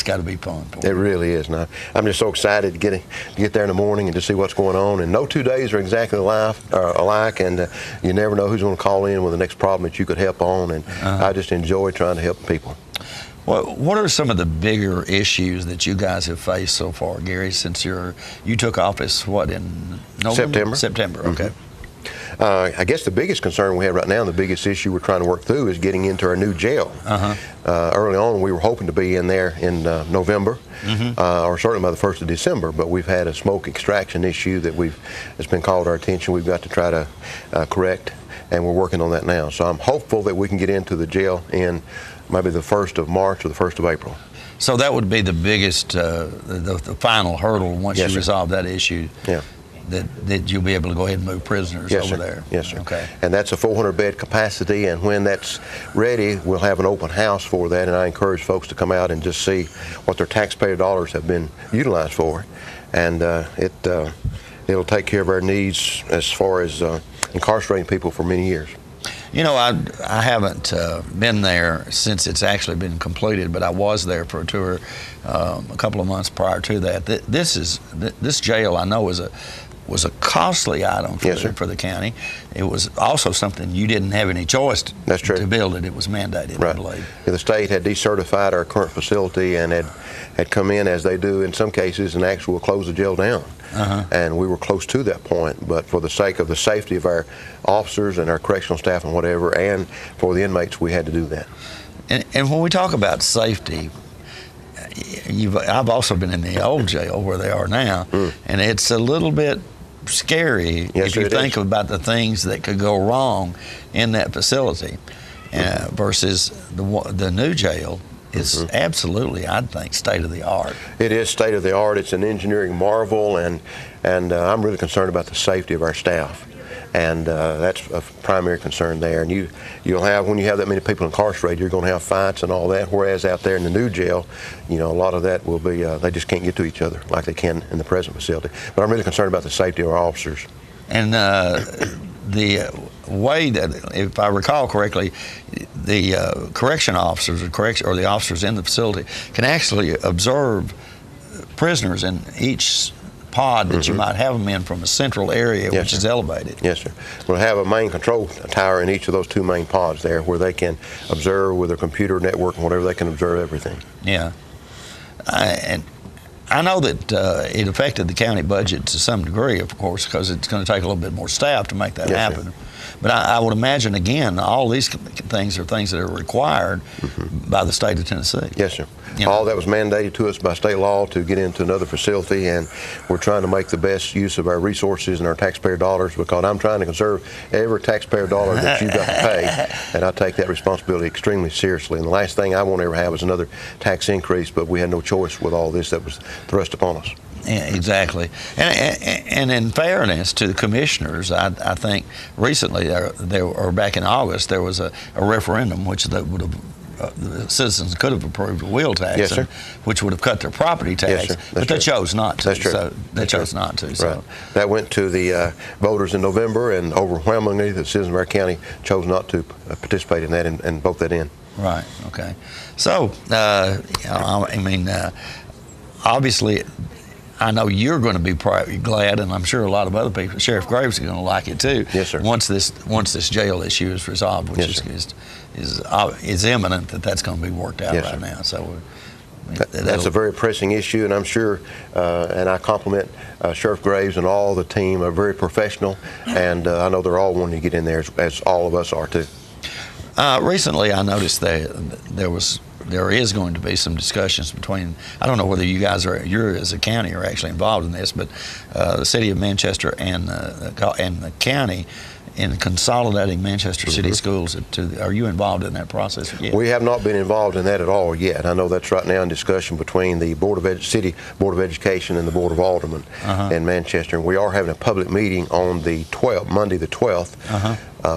got to be fun for It really is. Now, I'm just so excited to get there in the morning and to see what's going on. And no 2 days are exactly alike, and you never know who's going to call in with the next problem that you could help on. And I just enjoy trying to help people. Well, what are some of the bigger issues that you guys have faced so far, Gary, since you took office, in November? September, okay. I guess the biggest concern we have right now, and the biggest issue we're trying to work through, is getting into our new jail. Early on, we were hoping to be in there in November, or certainly by the 1st of December, but we've had a smoke extraction issue that's been called to our attention. We've got to try to correct, and we're working on that now. So I'm hopeful that we can get into the jail in maybe the 1st of March or the 1st of April. So that would be the biggest, the final hurdle once you resolve that issue. Yeah. That you'll be able to go ahead and move prisoners over there. Yes, sir. Okay. And that's a 400-bed capacity, and when that's ready, we'll have an open house for that, and I encourage folks to come out and just see what their taxpayer dollars have been utilized for. And it'll take care of our needs as far as incarcerating people for many years. You know, I haven't been there since it's actually been completed, but I was there for a tour a couple of months prior to that. This jail, I know, was a costly item for the county. It was also something you didn't have any choice to build it. It was mandated, I believe. Yeah, the state had decertified our current facility and had come in, as they do in some cases, and actually will close the jail down. And we were close to that point, but for the sake of the safety of our officers and our correctional staff and whatever, and for the inmates, we had to do that. And when we talk about safety, I've also been in the old jail where they are now, and it's a little bit scary if you think about the things that could go wrong in that facility versus the new jail. Is absolutely, I think, state of the art. It is state of the art. It's an engineering marvel, and I'm really concerned about the safety of our staff, and that's a primary concern there. And you'll have, when you have that many people incarcerated, you're going to have fights and all that. Whereas out there in the new jail, a lot of that will be they just can't get to each other like they can in the present facility. But I'm really concerned about the safety of our officers. And the way that, if I recall correctly, the correction officers or the officers in the facility can actually observe prisoners in each pod that you might have them in from a central area, which is elevated. Yes, sir. We'll have a main control tower in each of those 2 main pods there where they can observe with their computer network and whatever, they can observe everything. Yeah. And I know that it affected the county budget to some degree, of course, because it's going to take a little bit more staff to make that happen. Sir. But I would imagine, again, all these things are things that are required by the state of Tennessee. Yes, sir. All that was mandated to us by state law to get into another facility, and we're trying to make the best use of our resources and our taxpayer dollars, because I'm trying to conserve every taxpayer dollar that you've got to pay, and I take that responsibility extremely seriously. And the last thing I won't ever have is another tax increase, but we had no choice with all this that was thrust upon us. Yeah, exactly. And in fairness to the commissioners, I think recently, or back in August, there was a referendum which would have the citizens could have approved a wheel tax, which would have cut their property tax, but they chose not to. That's true. So they chose not to. So. Right. That went to the voters in November, and overwhelmingly the citizens of our county chose not to participate in that and vote that in. Right. Okay. So, obviously, I know you're going to be glad, and I'm sure a lot of other people. Sheriff Graves is going to like it too. Yes, sir. Once this jail issue is resolved, which is imminent, that's going to be worked out now. So that's a very pressing issue, and I'm sure, and I compliment Sheriff Graves and all the team are very professional, and I know they're all wanting to get in there as all of us are too. Recently, I noticed that there is going to be some discussions between, I don't know whether you as a county are actually involved in this, but the city of Manchester and the county in consolidating Manchester City schools. Are you involved in that process yet? We have not been involved in that at all yet. I know that's right now in discussion between the City Board of Education and the Board of Aldermen in Manchester. And we are having a public meeting on the 12th, Monday the 12th,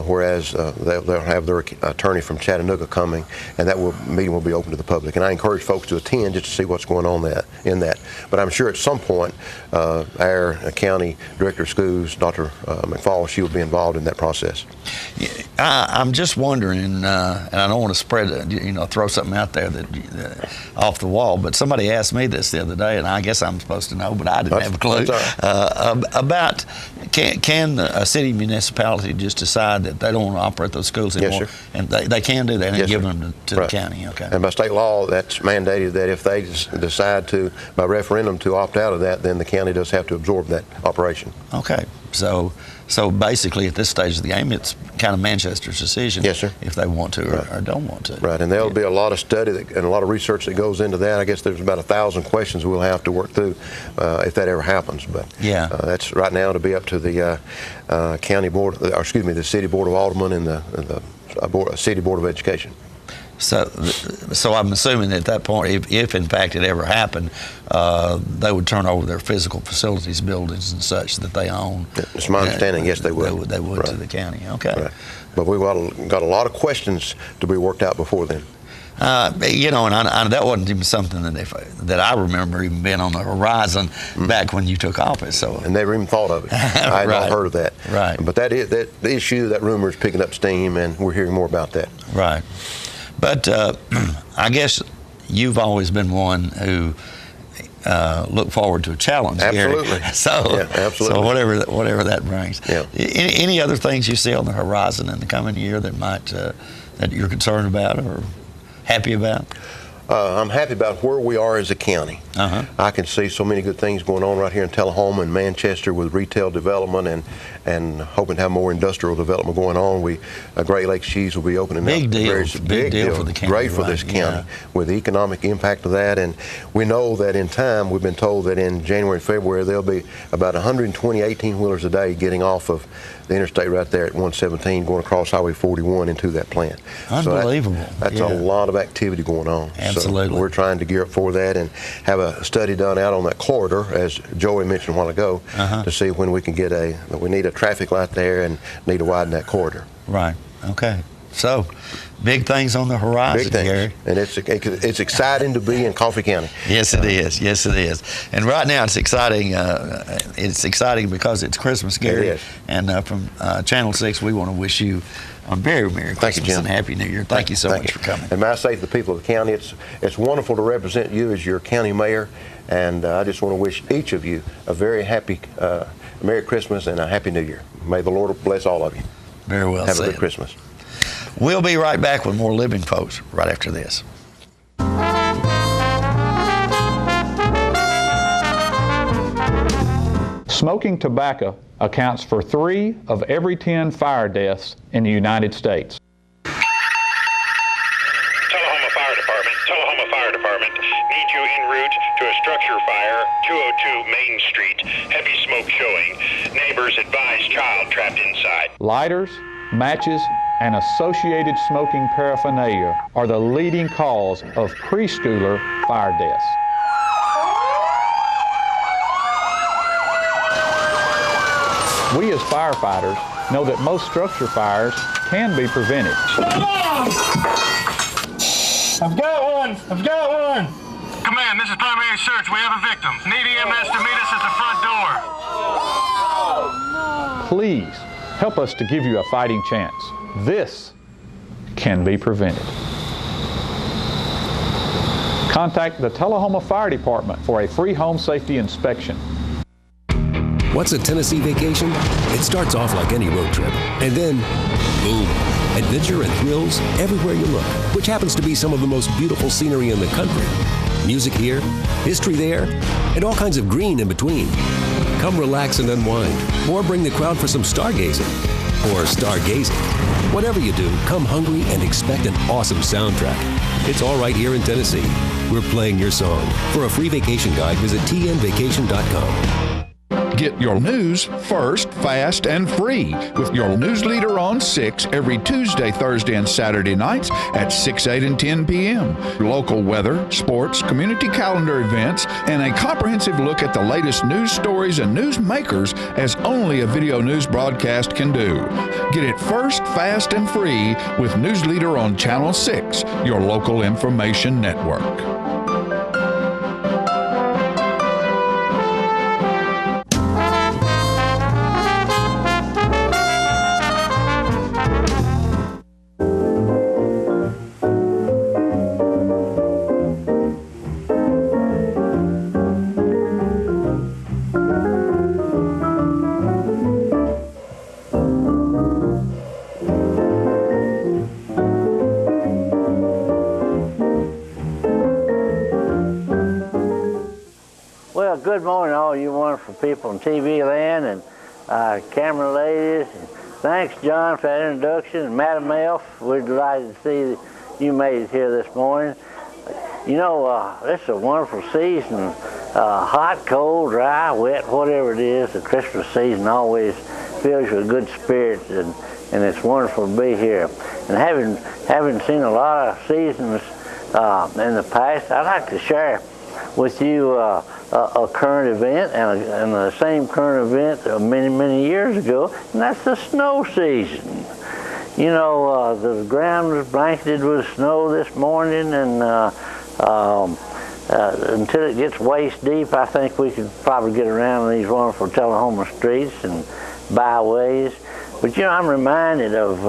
whereas they'll have their attorney from Chattanooga coming, and that meeting will be open to the public. And I encourage folks to attend just to see what's going on in that. But I'm sure at some point our county director of schools, Dr. McFall, she will be involved in in that process. I'm just wondering, and I don't want to throw something out there that off the wall, but somebody asked me this the other day, and I guess I'm supposed to know, but I didn't have a clue. About can a city municipality just decide that they don't want to operate those schools anymore? Yes, sir. And they can do that and Yes, give sir. them to the county. Okay. And by state law, that's mandated that if they decide to, by referendum, to opt out of that, then the county does have to absorb that operation. Okay. So basically, at this stage of the game, it's kind of Manchester's decision. Yes, sir. If they want to or don't want to. Right, and there'll be a lot of study and a lot of research that goes into that. I guess there's about 1,000 questions we'll have to work through if that ever happens. But yeah, that's right now to be up to the county board, or excuse me, the city board of aldermen and the city board of education. So I'm assuming at that point, if in fact it ever happened, they would turn over their physical facilities, buildings and such that they own. It's my understanding, yes, they would. They would right. to the county. Okay. Right. But we've got a lot of questions to be worked out before then. And that wasn't even something that I remember even being on the horizon back when you took office. So and never even thought of it. I had not heard of that. Right. But that issue, that rumor is picking up steam, and we're hearing more about that. Right. But I guess you've always been one who look forward to a challenge. Absolutely. Gary. So whatever that brings. Yeah. Any other things you see on the horizon in the coming year that that you're concerned about or happy about? I'm happy about where we are as a county. Uh-huh. I can see so many good things going on right here in Tullahoma and Manchester with retail development and hoping to have more industrial development going on. Great Lakes Cheese will be opening big up. Deal for the county. Great for this county with the economic impact of that. And we know that in time, we've been told that in January and February, there'll be about 120 18-wheelers a day getting off of the interstate right there at 117 going across Highway 41 into that plant. Unbelievable. So that's a lot of activity going on. Absolutely. So we're trying to gear up for that and have a study done out on that corridor, as Joey mentioned a while ago, to see when we can get we need a traffic light there and need to widen that corridor. Right. Okay. So, big things on the horizon, big things. Gary. And it's exciting to be in Coffee County. Yes, it is. Yes, it is. And right now, it's exciting. It's exciting because it's Christmas, Gary. It is. And from Channel 6, we want to wish you a very Merry Christmas and Happy New Year. Thank you so much for coming. And may I say to the people of the county, it's wonderful to represent you as your county mayor. And I just want to wish each of you a very happy Merry Christmas and a Happy New Year. May the Lord bless all of you. Very well said. said. Have a good Christmas. We'll be right back with more Living Folks right after this. Smoking tobacco accounts for 3 of every 10 fire deaths in the United States. Tullahoma Fire Department needs you en route to a structure fire, 202 Main Street. Heavy smoke showing. Neighbors advise child trapped inside. Lighters, matches, and associated smoking paraphernalia are the leading cause of preschooler fire deaths. We as firefighters know that most structure fires can be prevented. I've got one! Command, this is primary search. We have a victim. Need EMS to meet us at the front door. Please help us to give you a fighting chance. This can be prevented. Contact the Tullahoma Fire Department for a free home safety inspection. What's a Tennessee vacation? It starts off like any road trip, and then, boom, adventure and thrills everywhere you look, which happens to be some of the most beautiful scenery in the country. Music here, history there, and all kinds of green in between. Come relax and unwind, or bring the crowd for some stargazing, or stargazing. Whatever you do, come hungry and expect an awesome soundtrack. It's all right here in Tennessee. We're playing your song. For a free vacation guide, visit tnvacation.com. Get your news first, fast, and free with your news leader on 6 every Tuesday, Thursday, and Saturday nights at 6, 8, and 10 p.m. Local weather, sports, community calendar events, and a comprehensive look at the latest news stories and news makers as only a video news broadcast can do. Get it first, fast, and free with News Leader on Channel 6, your local information network. Well, good morning, all you wonderful people in TV land and camera ladies. Thanks, John, for that introduction. And Madam Elf, we're delighted to see that you made it here this morning. You know, this is a wonderful season. Hot, cold, dry, wet, whatever it is, the Christmas season always fills you with good spirits, and it's wonderful to be here. And having seen a lot of seasons in the past, I'd like to share with you a current event and the same current event many years ago, and that's the snow season. You know, the ground was blanketed with snow this morning, and until it gets waist deep, I think we could probably get around these wonderful Tullahoma streets and byways. But you know, I'm reminded of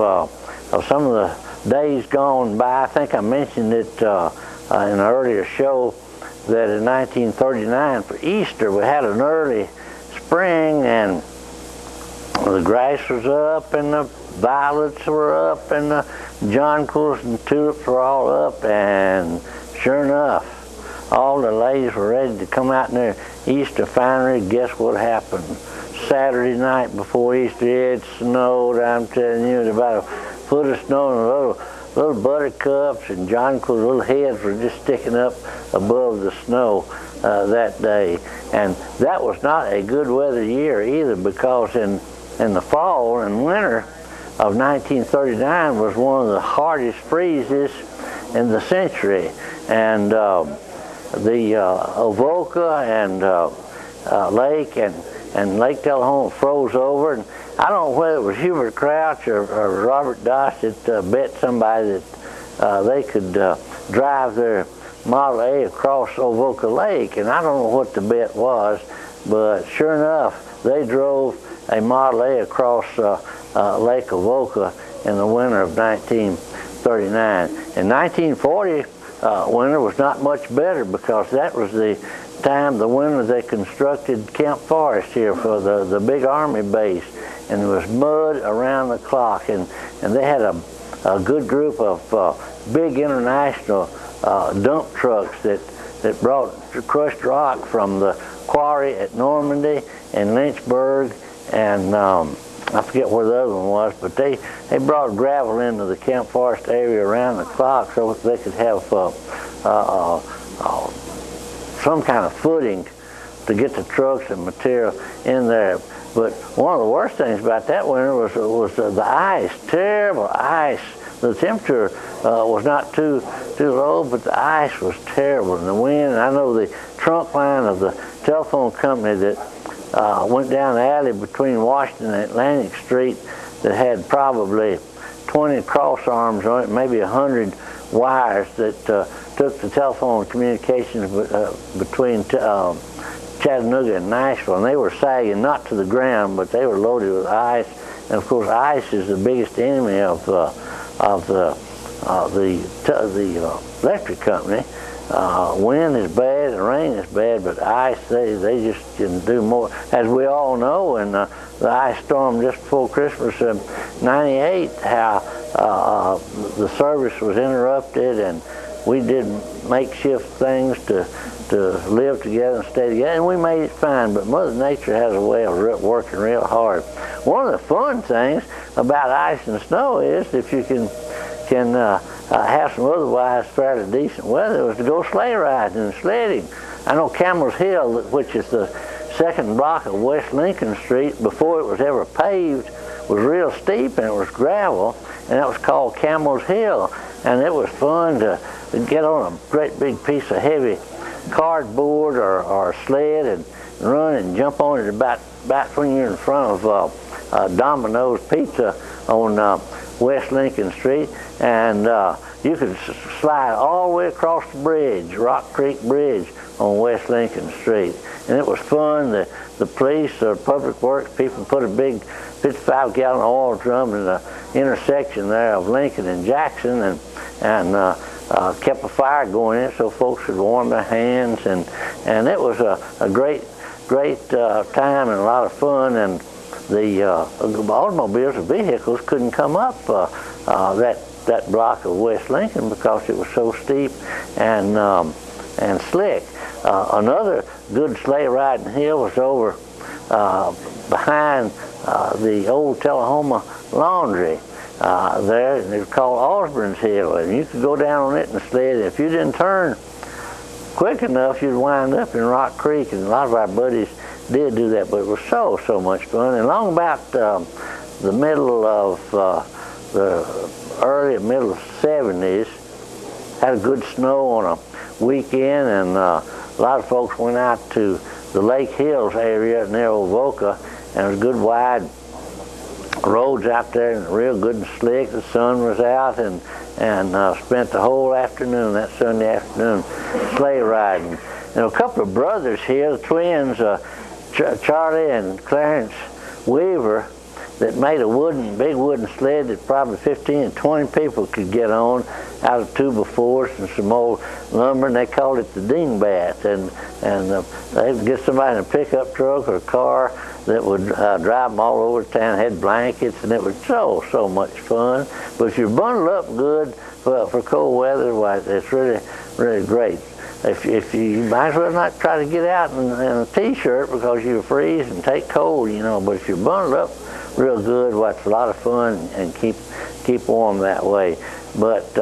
some of the days gone by. I think I mentioned it in an earlier show that in 1939 for Easter we had an early spring, and the grass was up and the violets were up and the jonquils and tulips were all up, and sure enough, all the ladies were ready to come out in their Easter finery. Guess what happened? Saturday night before Easter, it snowed. I'm telling you, about a foot of snow, and little buttercups and jonquils, little heads were just sticking up above the snow that day. And that was not a good weather year either, because in the fall and winter of 1939 was one of the hardest freezes in the century. And the Avoca and Lake and Lake Tullahoma froze over, and I don't know whether it was Hubert Crouch or Robert Doss that bet somebody that they could drive their Model A across Avoca Lake, and I don't know what the bet was, but sure enough, they drove a Model A across Lake Avoca in the winter of 1939. In 1940, winter was not much better, because that was the time, the winter, they constructed Camp Forrest here for the big Army base, and there was mud around the clock, and they had a good group of big international dump trucks that brought crushed rock from the quarry at Normandy and Lynchburg, and I forget where the other one was, but they brought gravel into the Camp Forrest area around the clock so that they could have some kind of footing to get the trucks and material in there. But one of the worst things about that winter was the ice, terrible ice. The temperature was not too low, but the ice was terrible, and the wind. And I know the trunk line of the telephone company that went down the alley between Washington and Atlantic Street that had probably 20 cross arms on it, maybe 100 wires that took the telephone communications between Chattanooga and Nashville, and they were sagging not to the ground, but they were loaded with ice. And of course, ice is the biggest enemy of the electric company. Wind is bad, and rain is bad, but ice, they just can do more. As we all know, in the ice storm just before Christmas of '98, how the service was interrupted, and we did makeshift things to live together and stay together, and we made it fine. But Mother Nature has a way of working real hard. One of the fun things about ice and snow is if you can have some otherwise fairly decent weather, was to go sleigh riding and sledding. I know Camel's Hill, which is the second block of West Lincoln Street, before it was ever paved, was real steep and it was gravel, and that was called Camel's Hill. And it was fun to get on a great big piece of heavy cardboard or sled and run and jump on it about when you're in front of Domino's Pizza on West Lincoln Street, and you could slide all the way across the bridge, Rock Creek Bridge on West Lincoln Street. And it was fun. The police or public works people put a big 55-gallon oil drum in the intersection there of Lincoln and Jackson, and kept a fire going in it so folks could warm their hands, and it was a great time and a lot of fun. And the automobiles or vehicles couldn't come up that block of West Lincoln because it was so steep and slick. Another good sleigh riding hill was over behind the old Tullahoma Laundry there, and it was called Osborne's Hill, and you could go down on it in the sled, and if you didn't turn quick enough, you'd wind up in Rock Creek, and a lot of our buddies did do that, but it was so much fun. And long about the middle of the middle 70s, had a good snow on a weekend, and a lot of folks went out to the Lake Hills area near Avoca, and it was good wide roads out there, and real good and slick. The sun was out, and spent the whole afternoon, that Sunday afternoon, sleigh riding. And a couple of brothers here, the twins, Charlie and Clarence Weaver, that made a big wooden sled that probably 15 and 20 people could get on out of 2x4s and some old lumber, and they called it the dingbat. And they'd get somebody in a pickup truck or a car that would drive them all over town, had blankets, and it was so much fun. But if you're bundled up good for cold weather, why, it's really great. If you might as well not try to get out in a t-shirt because you freeze and take cold, you know. But if you're bundled up real good, well, it's a lot of fun, and keep warm that way. But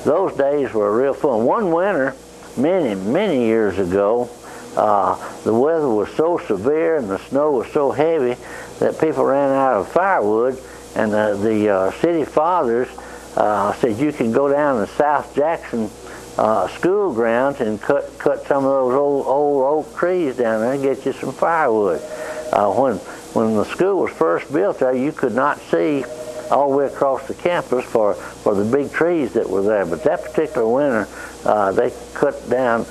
those days were real fun. One winter, many years ago, the weather was so severe and the snow was so heavy that people ran out of firewood, and the city fathers said you could go down to South Jackson school grounds and cut some of those old oak trees down there and get you some firewood. When the school was first built there, you could not see all the way across the campus for the big trees that were there. But that particular winter, they cut down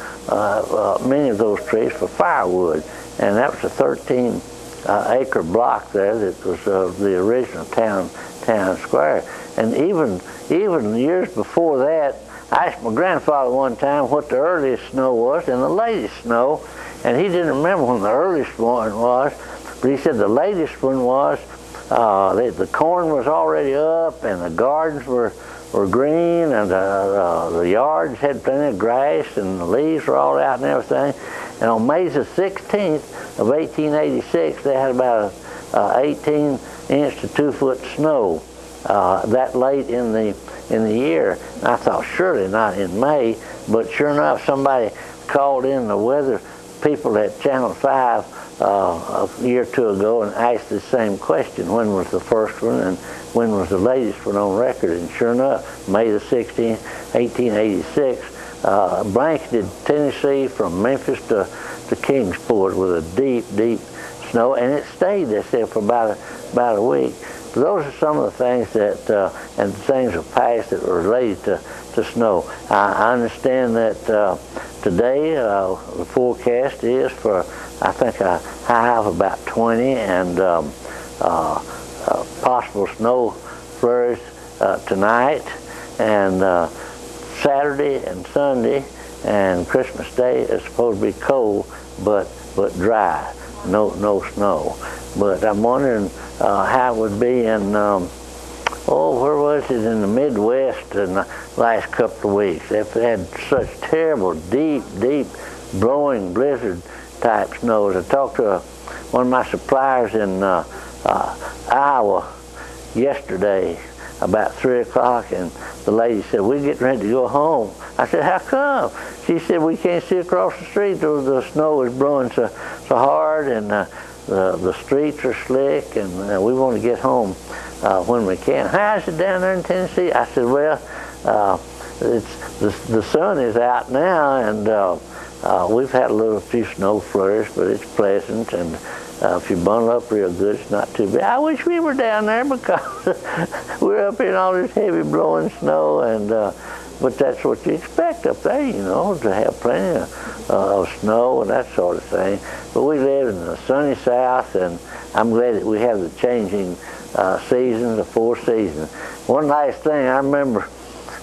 many of those trees for firewood, and that was a 13-acre block there that was the original town square. And even years before that, I asked my grandfather one time what the earliest snow was and the latest snow, and he didn't remember when the earliest one was, but he said the latest one was the corn was already up, and the gardens were green, and the yards had plenty of grass, and the leaves were all out and everything. And on May the 16th of 1886, they had about 18-inch to 2-foot snow that late in the year. And I thought, surely not in May, but sure enough, somebody called in the weather people at Channel 5 a year or two ago and asked the same question: when was the first one and when was the latest one on record? And sure enough, May the 16th, 1886, blanketed Tennessee from Memphis to Kingsport with a deep snow, and it stayed, they said, for about a week. But those are some of the things that, and things of past that were related to snow. I understand that today the forecast is for, I think, a high of about 20, and possible snow flurries tonight, and Saturday and Sunday and Christmas Day is supposed to be cold, but dry, no snow. But I'm wondering how it would be in, where was it, in the Midwest in the last couple of weeks. They've had such terrible, deep blowing blizzard type snows. I talked to one of my suppliers in Iowa yesterday about 3 o'clock, and the lady said, "We're getting ready to go home." I said, "How come?" She said, "We can't see across the street. The snow is blowing so hard, and the streets are slick, and we want to get home when we can." "How is it down there in Tennessee?" I said, "Well, the sun is out now, and we've had a few snow flurries, but it's pleasant, and if you bundle up real good, it's not too bad. I wish we were down there because we're up in all this heavy blowing snow, and but that's what you expect up there, you know, to have plenty of snow and that sort of thing. But we live in the sunny South, and I'm glad that we have the changing seasons, the 4 seasons. One last thing I remember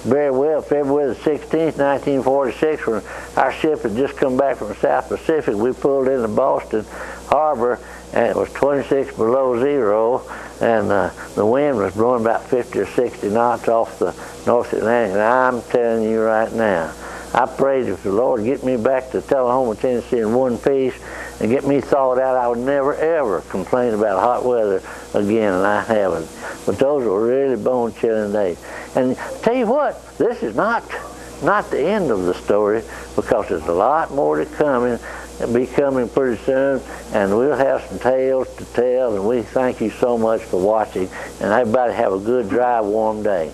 very well, February the 16th, 1946, when our ship had just come back from the South Pacific. We pulled into Boston Harbor, and it was 26 below zero, and the wind was blowing about 50 or 60 knots off the North Atlantic. And I'm telling you right now, I prayed if the Lord get me back to Tullahoma, Tennessee in one piece and get me thawed out, I would never, ever complain about hot weather again, and I haven't. But those were really bone-chilling days. And tell you what, this is not the end of the story, because there's a lot more to come. Be coming pretty soon, and we'll have some tales to tell, and we thank you so much for watching, and everybody have a good, dry, warm day.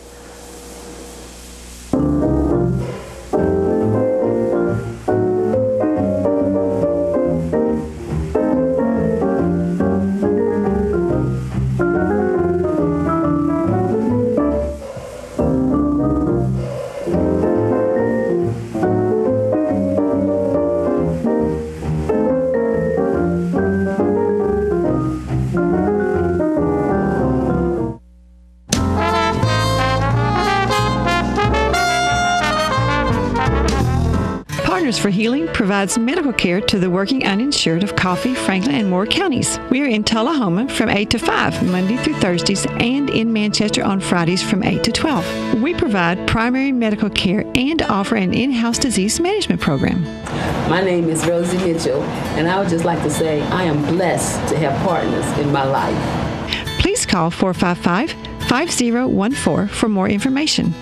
Partners for Healing provides medical care to the working uninsured of Coffee, Franklin, and Moore counties. We are in Tullahoma from 8 to 5, Monday through Thursdays, and in Manchester on Fridays from 8 to 12. We provide primary medical care and offer an in-house disease management program. My name is Rosie Mitchell, and I would just like to say I am blessed to have partners in my life. Please call 455-5014 for more information.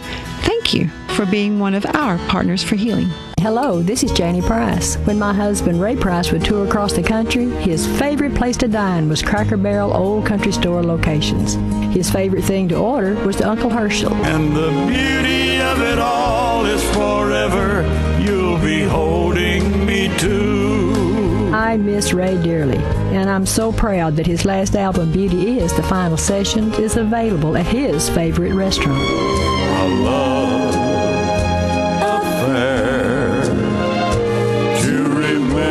Thank you for being one of our Partners for Healing. Hello, this is Janie Price. When my husband Ray Price would tour across the country, his favorite place to dine was Cracker Barrel Old Country Store locations. His favorite thing to order was the Uncle Herschel. And the beauty of it all is forever, you'll be holding me to. I miss Ray dearly, and I'm so proud that his last album, Beauty Is, The Final Sessions, is available at his favorite restaurant. A love affair to remember.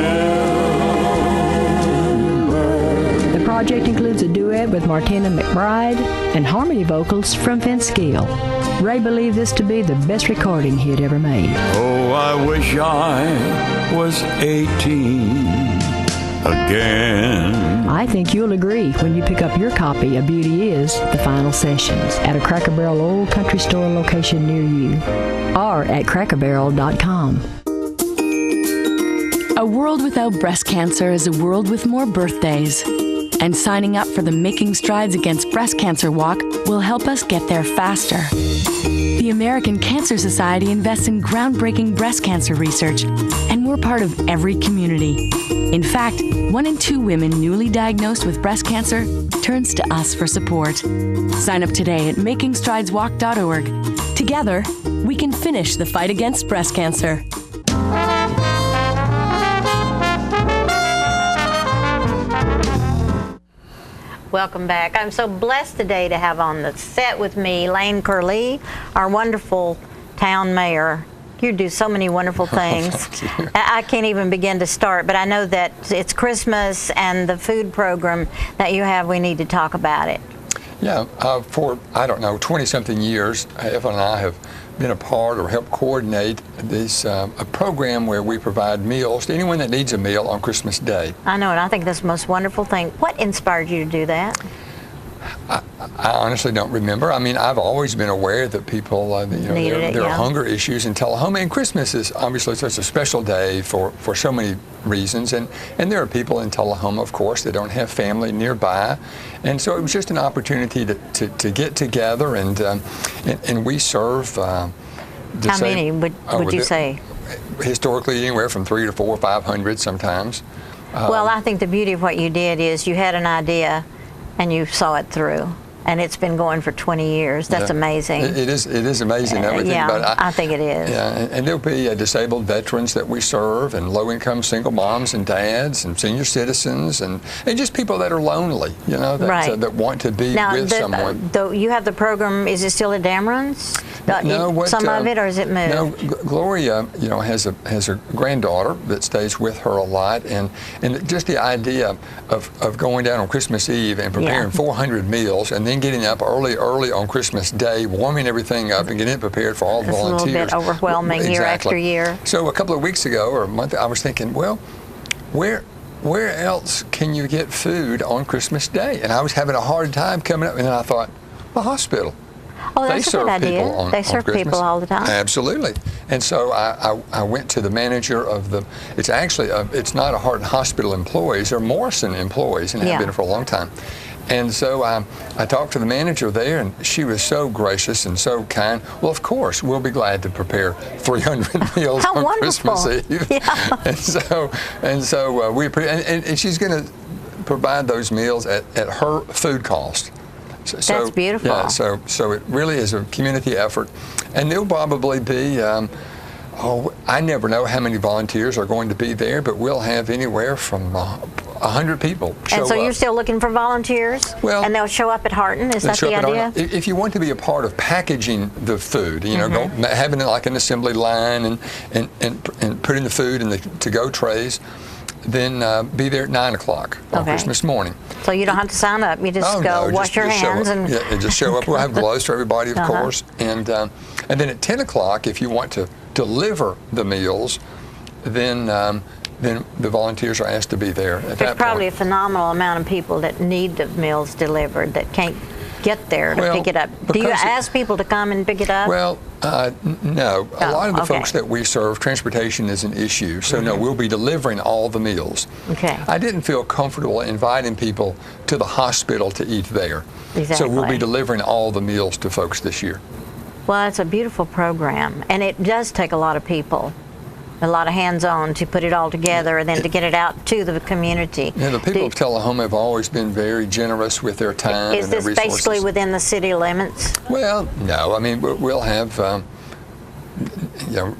The project includes a duet with Martina McBride and harmony vocals from Vince Gill. Ray believed this to be the best recording he had ever made. Oh, I wish I was 18 again. I think you'll agree when you pick up your copy of Beauty Is, The Final Sessions at a Cracker Barrel Old Country Store location near you, or at crackerbarrel.com. A world without breast cancer is a world with more birthdays. And signing up for the Making Strides Against Breast Cancer Walk will help us get there faster. The American Cancer Society invests in groundbreaking breast cancer research, and we're part of every community. In fact, 1 in 2 women newly diagnosed with breast cancer turns to us for support. Sign up today at makingstrideswalk.org. Together, we can finish the fight against breast cancer. Welcome back. I'm so blessed today to have on the set with me Lane Curley, our wonderful town mayor. You do so many wonderful things. I can't even begin to start, but I know that it's Christmas and the food program that you have, we need to talk about it. Yeah, for, 20-something years, Evan and I have been a part or helped coordinate this a program where we provide meals to anyone that needs a meal on Christmas Day. I know, and I think that's the most wonderful thing. What inspired you to do that? I honestly don't remember. I mean, I've always been aware that people, there are hunger issues in Tullahoma, and Christmas is obviously such a special day for so many reasons, and there are people in Tullahoma, of course, that don't have family nearby, and so it was just an opportunity to get together, and we serve. How many would you say? Historically, anywhere from 300 to 400 or 500 sometimes. Well, I think the beauty of what you did is you had an idea and you saw it through, and it's been going for 20 years. That's amazing. It is amazing, everything. Yeah, but I think it is. Yeah, and there'll be disabled veterans that we serve, and low-income single moms and dads, and senior citizens, and just people that are lonely, that want to be with someone. You have the program. Is it still at Dameron's? Some of it, or is it moved? No, Gloria, has a granddaughter that stays with her a lot, and just the idea of going down on Christmas Eve and preparing 400 meals, and then getting up early on Christmas Day, warming everything up and getting it prepared for all the volunteers. It's a little bit overwhelming year after year. So a couple of weeks ago, or a month, I was thinking, well, where else can you get food on Christmas Day? And I was having a hard time coming up, and then I thought, the hospital. Oh, that's a good idea. They serve people all the time. Absolutely. And so I went to the manager of the, it's actually, it's not a Heart and Hospital employees, they're Morrison employees, and have been for a long time. And so I talked to the manager there, and she was so gracious and so kind. Well, of course, we'll be glad to prepare 300 meals on Christmas Eve. Yeah. And so we and she's going to provide those meals at her food cost. That's beautiful. Yeah, so it really is a community effort, and there'll probably be. I never know how many volunteers are going to be there, but we'll have anywhere from 100 people show up. And so you're still looking for volunteers? Well, and they'll show up at Harton? Is that the idea? If you want to be a part of packaging the food, you know, having it like an assembly line and putting the food in the to-go trays, then be there at 9 o'clock on Christmas morning. So you don't have to sign up. You just go wash your hands and just show up. We'll have gloves for everybody, of course, and then at 10 o'clock, if you want to deliver the meals, then the volunteers are asked to be there. There's probably a phenomenal amount of people that need the meals delivered that can't get there to pick it up. Do you ask people to come and pick it up? Well, no. A lot of the folks that we serve, transportation is an issue. So no, we'll be delivering all the meals. Okay. I didn't feel comfortable inviting people to the hospital to eat there. Exactly. So we'll be delivering all the meals to folks this year. Well, it's a beautiful program, and it does take a lot of people, a lot of hands-on to put it all together and then to get it out to the community. Yeah, the people of Tullahoma have always been very generous with their time and their resources. Is this basically within the city limits? Well, no. I mean, we'll have, you know,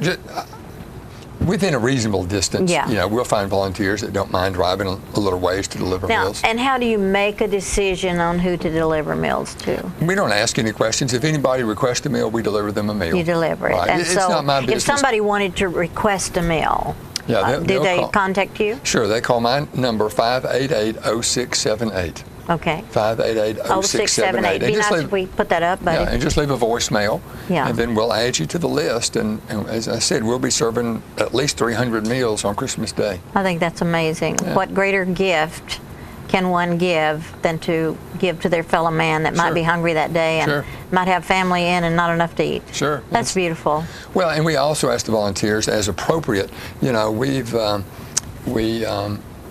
within a reasonable distance, you know, we'll find volunteers that don't mind driving a little ways to deliver meals. And how do you make a decision on who to deliver meals to? We don't ask any questions. If anybody requests a meal, we deliver them a meal. You deliver it. And it's not my business. If somebody wanted to request a meal, do they contact you? Sure. They call my number, 588-0678. Okay. 588-0678. Be nice if we put that up, buddy. Yeah, and just leave a voicemail. Yeah. And then we'll add you to the list. And as I said, we'll be serving at least 300 meals on Christmas Day. I think that's amazing. Yeah. What greater gift can one give than to give to their fellow man that might be hungry that day and might have family in and not enough to eat? Sure. That's beautiful. Well, and we also ask the volunteers, as appropriate, you know,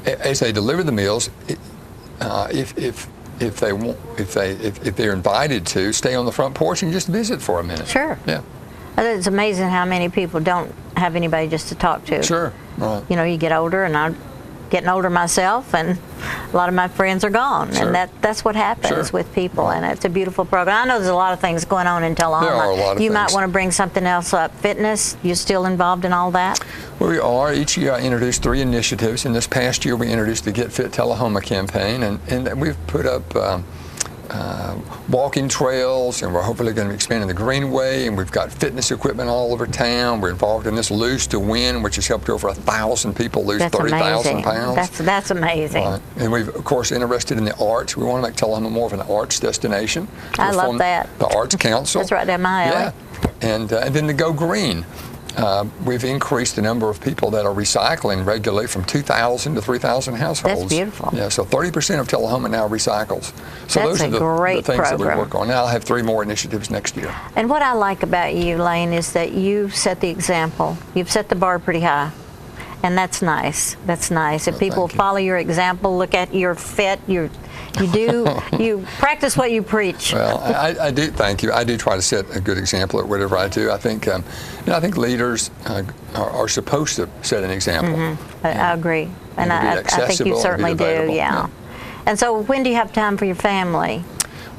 as they deliver the meals, if they're invited to, stay on the front porch and just visit for a minute. Sure. Yeah. It's amazing how many people don't have anybody just to talk to. Sure. Right. You know, you get older, and I'm getting older myself, and a lot of my friends are gone, and that's what happens with people, and it's a beautiful program. I know there's a lot of things going on in Tullahoma. There are a lot of things. You might want to bring something else up. Fitness, you still involved in all that? Well, we are. Each year I introduce 3 initiatives, and this past year we introduced the Get Fit Tullahoma campaign, and we've put up walking trails, and we're hopefully going to be expanding the Greenway, and we've got fitness equipment all over town. We're involved in this Lose to Win, which has helped over 1,000 people lose 30,000 pounds. That's amazing. And we've, of course, interested in the arts. We want to make Tullahoma more of an arts destination. I love that. The Arts Council. That's right down my alley. Yeah. And then the Go Green. We've increased the number of people that are recycling regularly from 2,000 to 3,000 households. That's beautiful. Yeah, so 30% of Tullahoma now recycles. So that's those are the things program that we work on. Now I'll have 3 more initiatives next year. And what I like about you, Lane, is that you set the example. You've set the bar pretty high. And that's nice. That's nice. If people follow your example, look at your fit, you practice what you preach. Well, I do. Thank you. I do try to set a good example at whatever I do. I think, I think leaders are supposed to set an example. Mm-hmm. I agree, and I think you certainly do. Yeah. And so, when do you have time for your family?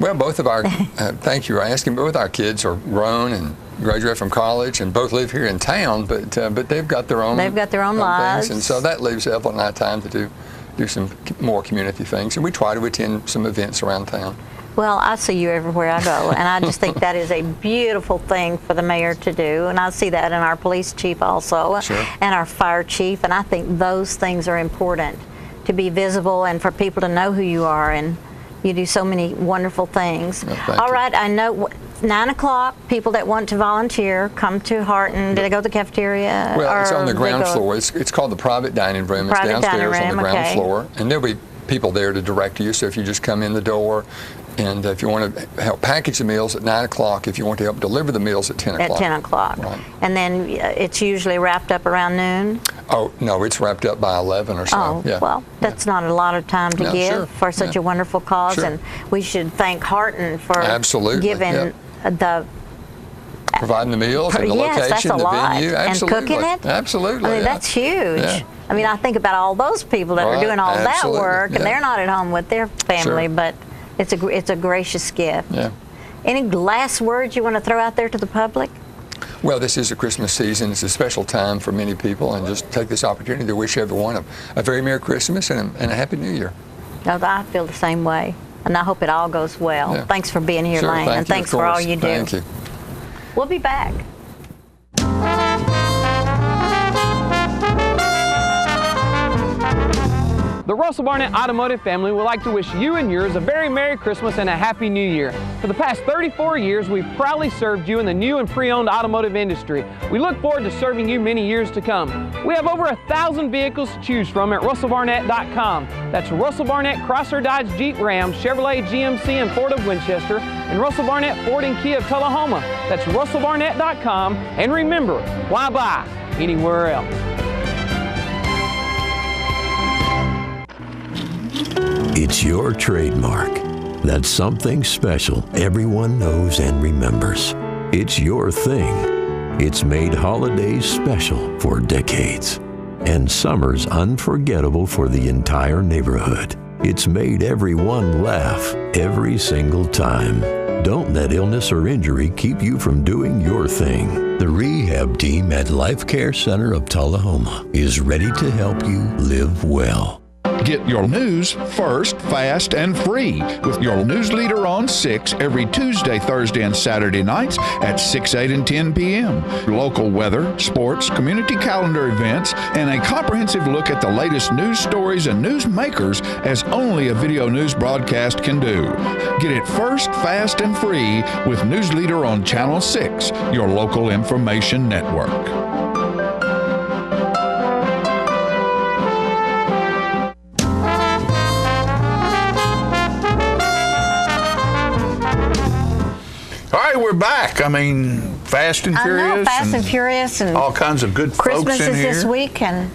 Well, both of our thank you for asking. Both our kids are grown and graduated from college, and both live here in town. But they've got their own. They've got their own lives, and so that leaves Evelyn and I time to do some more community things, and we try to attend some events around town. Well, I see you everywhere I go, and I just think that is a beautiful thing for the mayor to do, and I see that in our police chief also, and our fire chief, and I think those things are important, to be visible and for people to know who you are, and you do so many wonderful things. All right, I know 9 o'clock, people that want to volunteer come to Harton. Do they go to the cafeteria? Well, it's on the ground floor. It's called the private dining room. It's downstairs on the ground floor. And there'll be people there to direct you. So if you just come in the door, and if you want to help package the meals at 9 o'clock, if you want to help deliver the meals at 10 o'clock. At 10 o'clock. Right. And then it's usually wrapped up around noon? Oh, no, it's wrapped up by 11 or so. Oh, yeah. Well, that's not a lot of time to give for such a wonderful cause. Sure. And we should thank Harton for giving the providing the meals and the location, the venue. Absolutely. And cooking it. Absolutely. I mean, that's huge. Yeah. I mean, I think about all those people that are doing all that work, and they're not at home with their family, but it's a gracious gift. Yeah. Any last words you want to throw out there to the public? Well, this is a Christmas season. It's a special time for many people, and just take this opportunity to wish everyone a very Merry Christmas and a Happy New Year. No, I feel the same way, and I hope it all goes well. Yeah. Thanks for being here, Lane, and thanks for all you do. Thank you. We'll be back. The Russell Barnett Automotive family would like to wish you and yours a very Merry Christmas and a Happy New Year. For the past 34 years, we've proudly served you in the new and pre-owned automotive industry. We look forward to serving you many years to come. We have over 1,000 vehicles to choose from at russellbarnett.com. That's Russell Barnett Chrysler, Dodge, Jeep, Ram, Chevrolet, GMC, and Ford of Winchester, and Russell Barnett Ford and Kia of Tullahoma. That's russellbarnett.com. And remember, why buy anywhere else? It's your trademark. That's something special everyone knows and remembers. It's your thing. It's made holidays special for decades, and summers unforgettable for the entire neighborhood. It's made everyone laugh every single time. Don't let illness or injury keep you from doing your thing. The rehab team at Life Care Center of Tullahoma is ready to help you live well. Get your news first, fast, and free with your news leader on 6 every Tuesday, Thursday, and Saturday nights at 6, 8, and 10 p.m. Local weather, sports, community calendar events, and a comprehensive look at the latest news stories and news makers as only a video news broadcast can do. Get it first, fast, and free with News Leader on Channel 6, your local information network. We're back. I mean, Fast and Furious. I know, Fast and Furious, and all kinds of good Christmas folks in here. is this week, and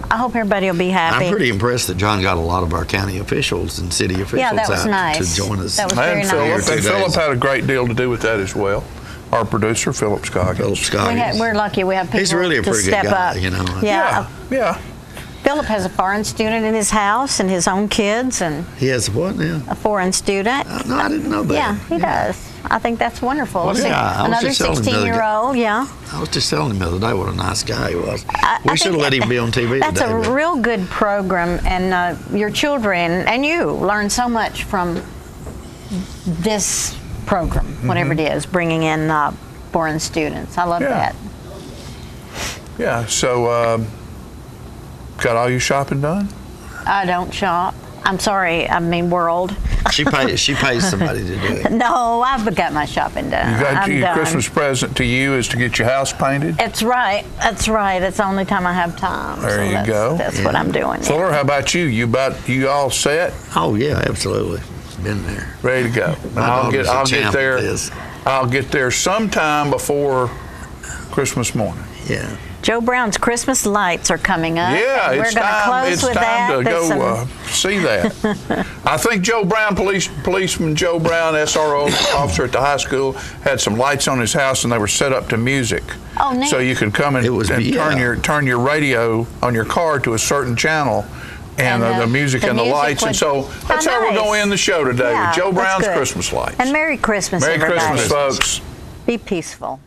I hope everybody will be happy. I'm pretty impressed that John got a lot of our county officials and city officials that was out nice. to join us. That was very nice. And Philip had a great deal to do with that as well. Our producer, Philip Scoggins. We're lucky we have people He's really a to pretty step good guy, up. you know. Yeah. Philip has a foreign student in his house and his own kids, and he has what now? A foreign student. No, I didn't know that. Yeah, he does. I think that's wonderful. Well, another 16-year-old. Yeah. I was just telling him the other day what a nice guy he was. We should have let him be on TV That's today. a real good program, and your children and you learn so much from this program, whatever it is, bringing in foreign students. I love that. Yeah. So, got all your shopping done? I don't shop. I'm sorry. I mean, world. She pays somebody to do it. No, I've got my shopping done. You got I'm your done. Christmas present to you is to get your house painted? That's right. That's right. That's the only time I have time. There you go. That's what I'm doing. Fuller, how about you? You all set? Oh yeah, absolutely. Been there. Ready to go. I'll get there sometime before Christmas morning. Yeah. Joe Brown's Christmas lights are coming up. Yeah, and it's time to go see that. I think Joe Brown, policeman Joe Brown, SRO officer at the high school, had some lights on his house, and they were set up to music. Oh, neat. So you could come and turn your radio on your car to a certain channel, and the music and the lights. And so that's how we're going to end the show today with Joe Brown's Christmas lights. And Merry Christmas, Merry everybody. Christmas, folks. Be peaceful.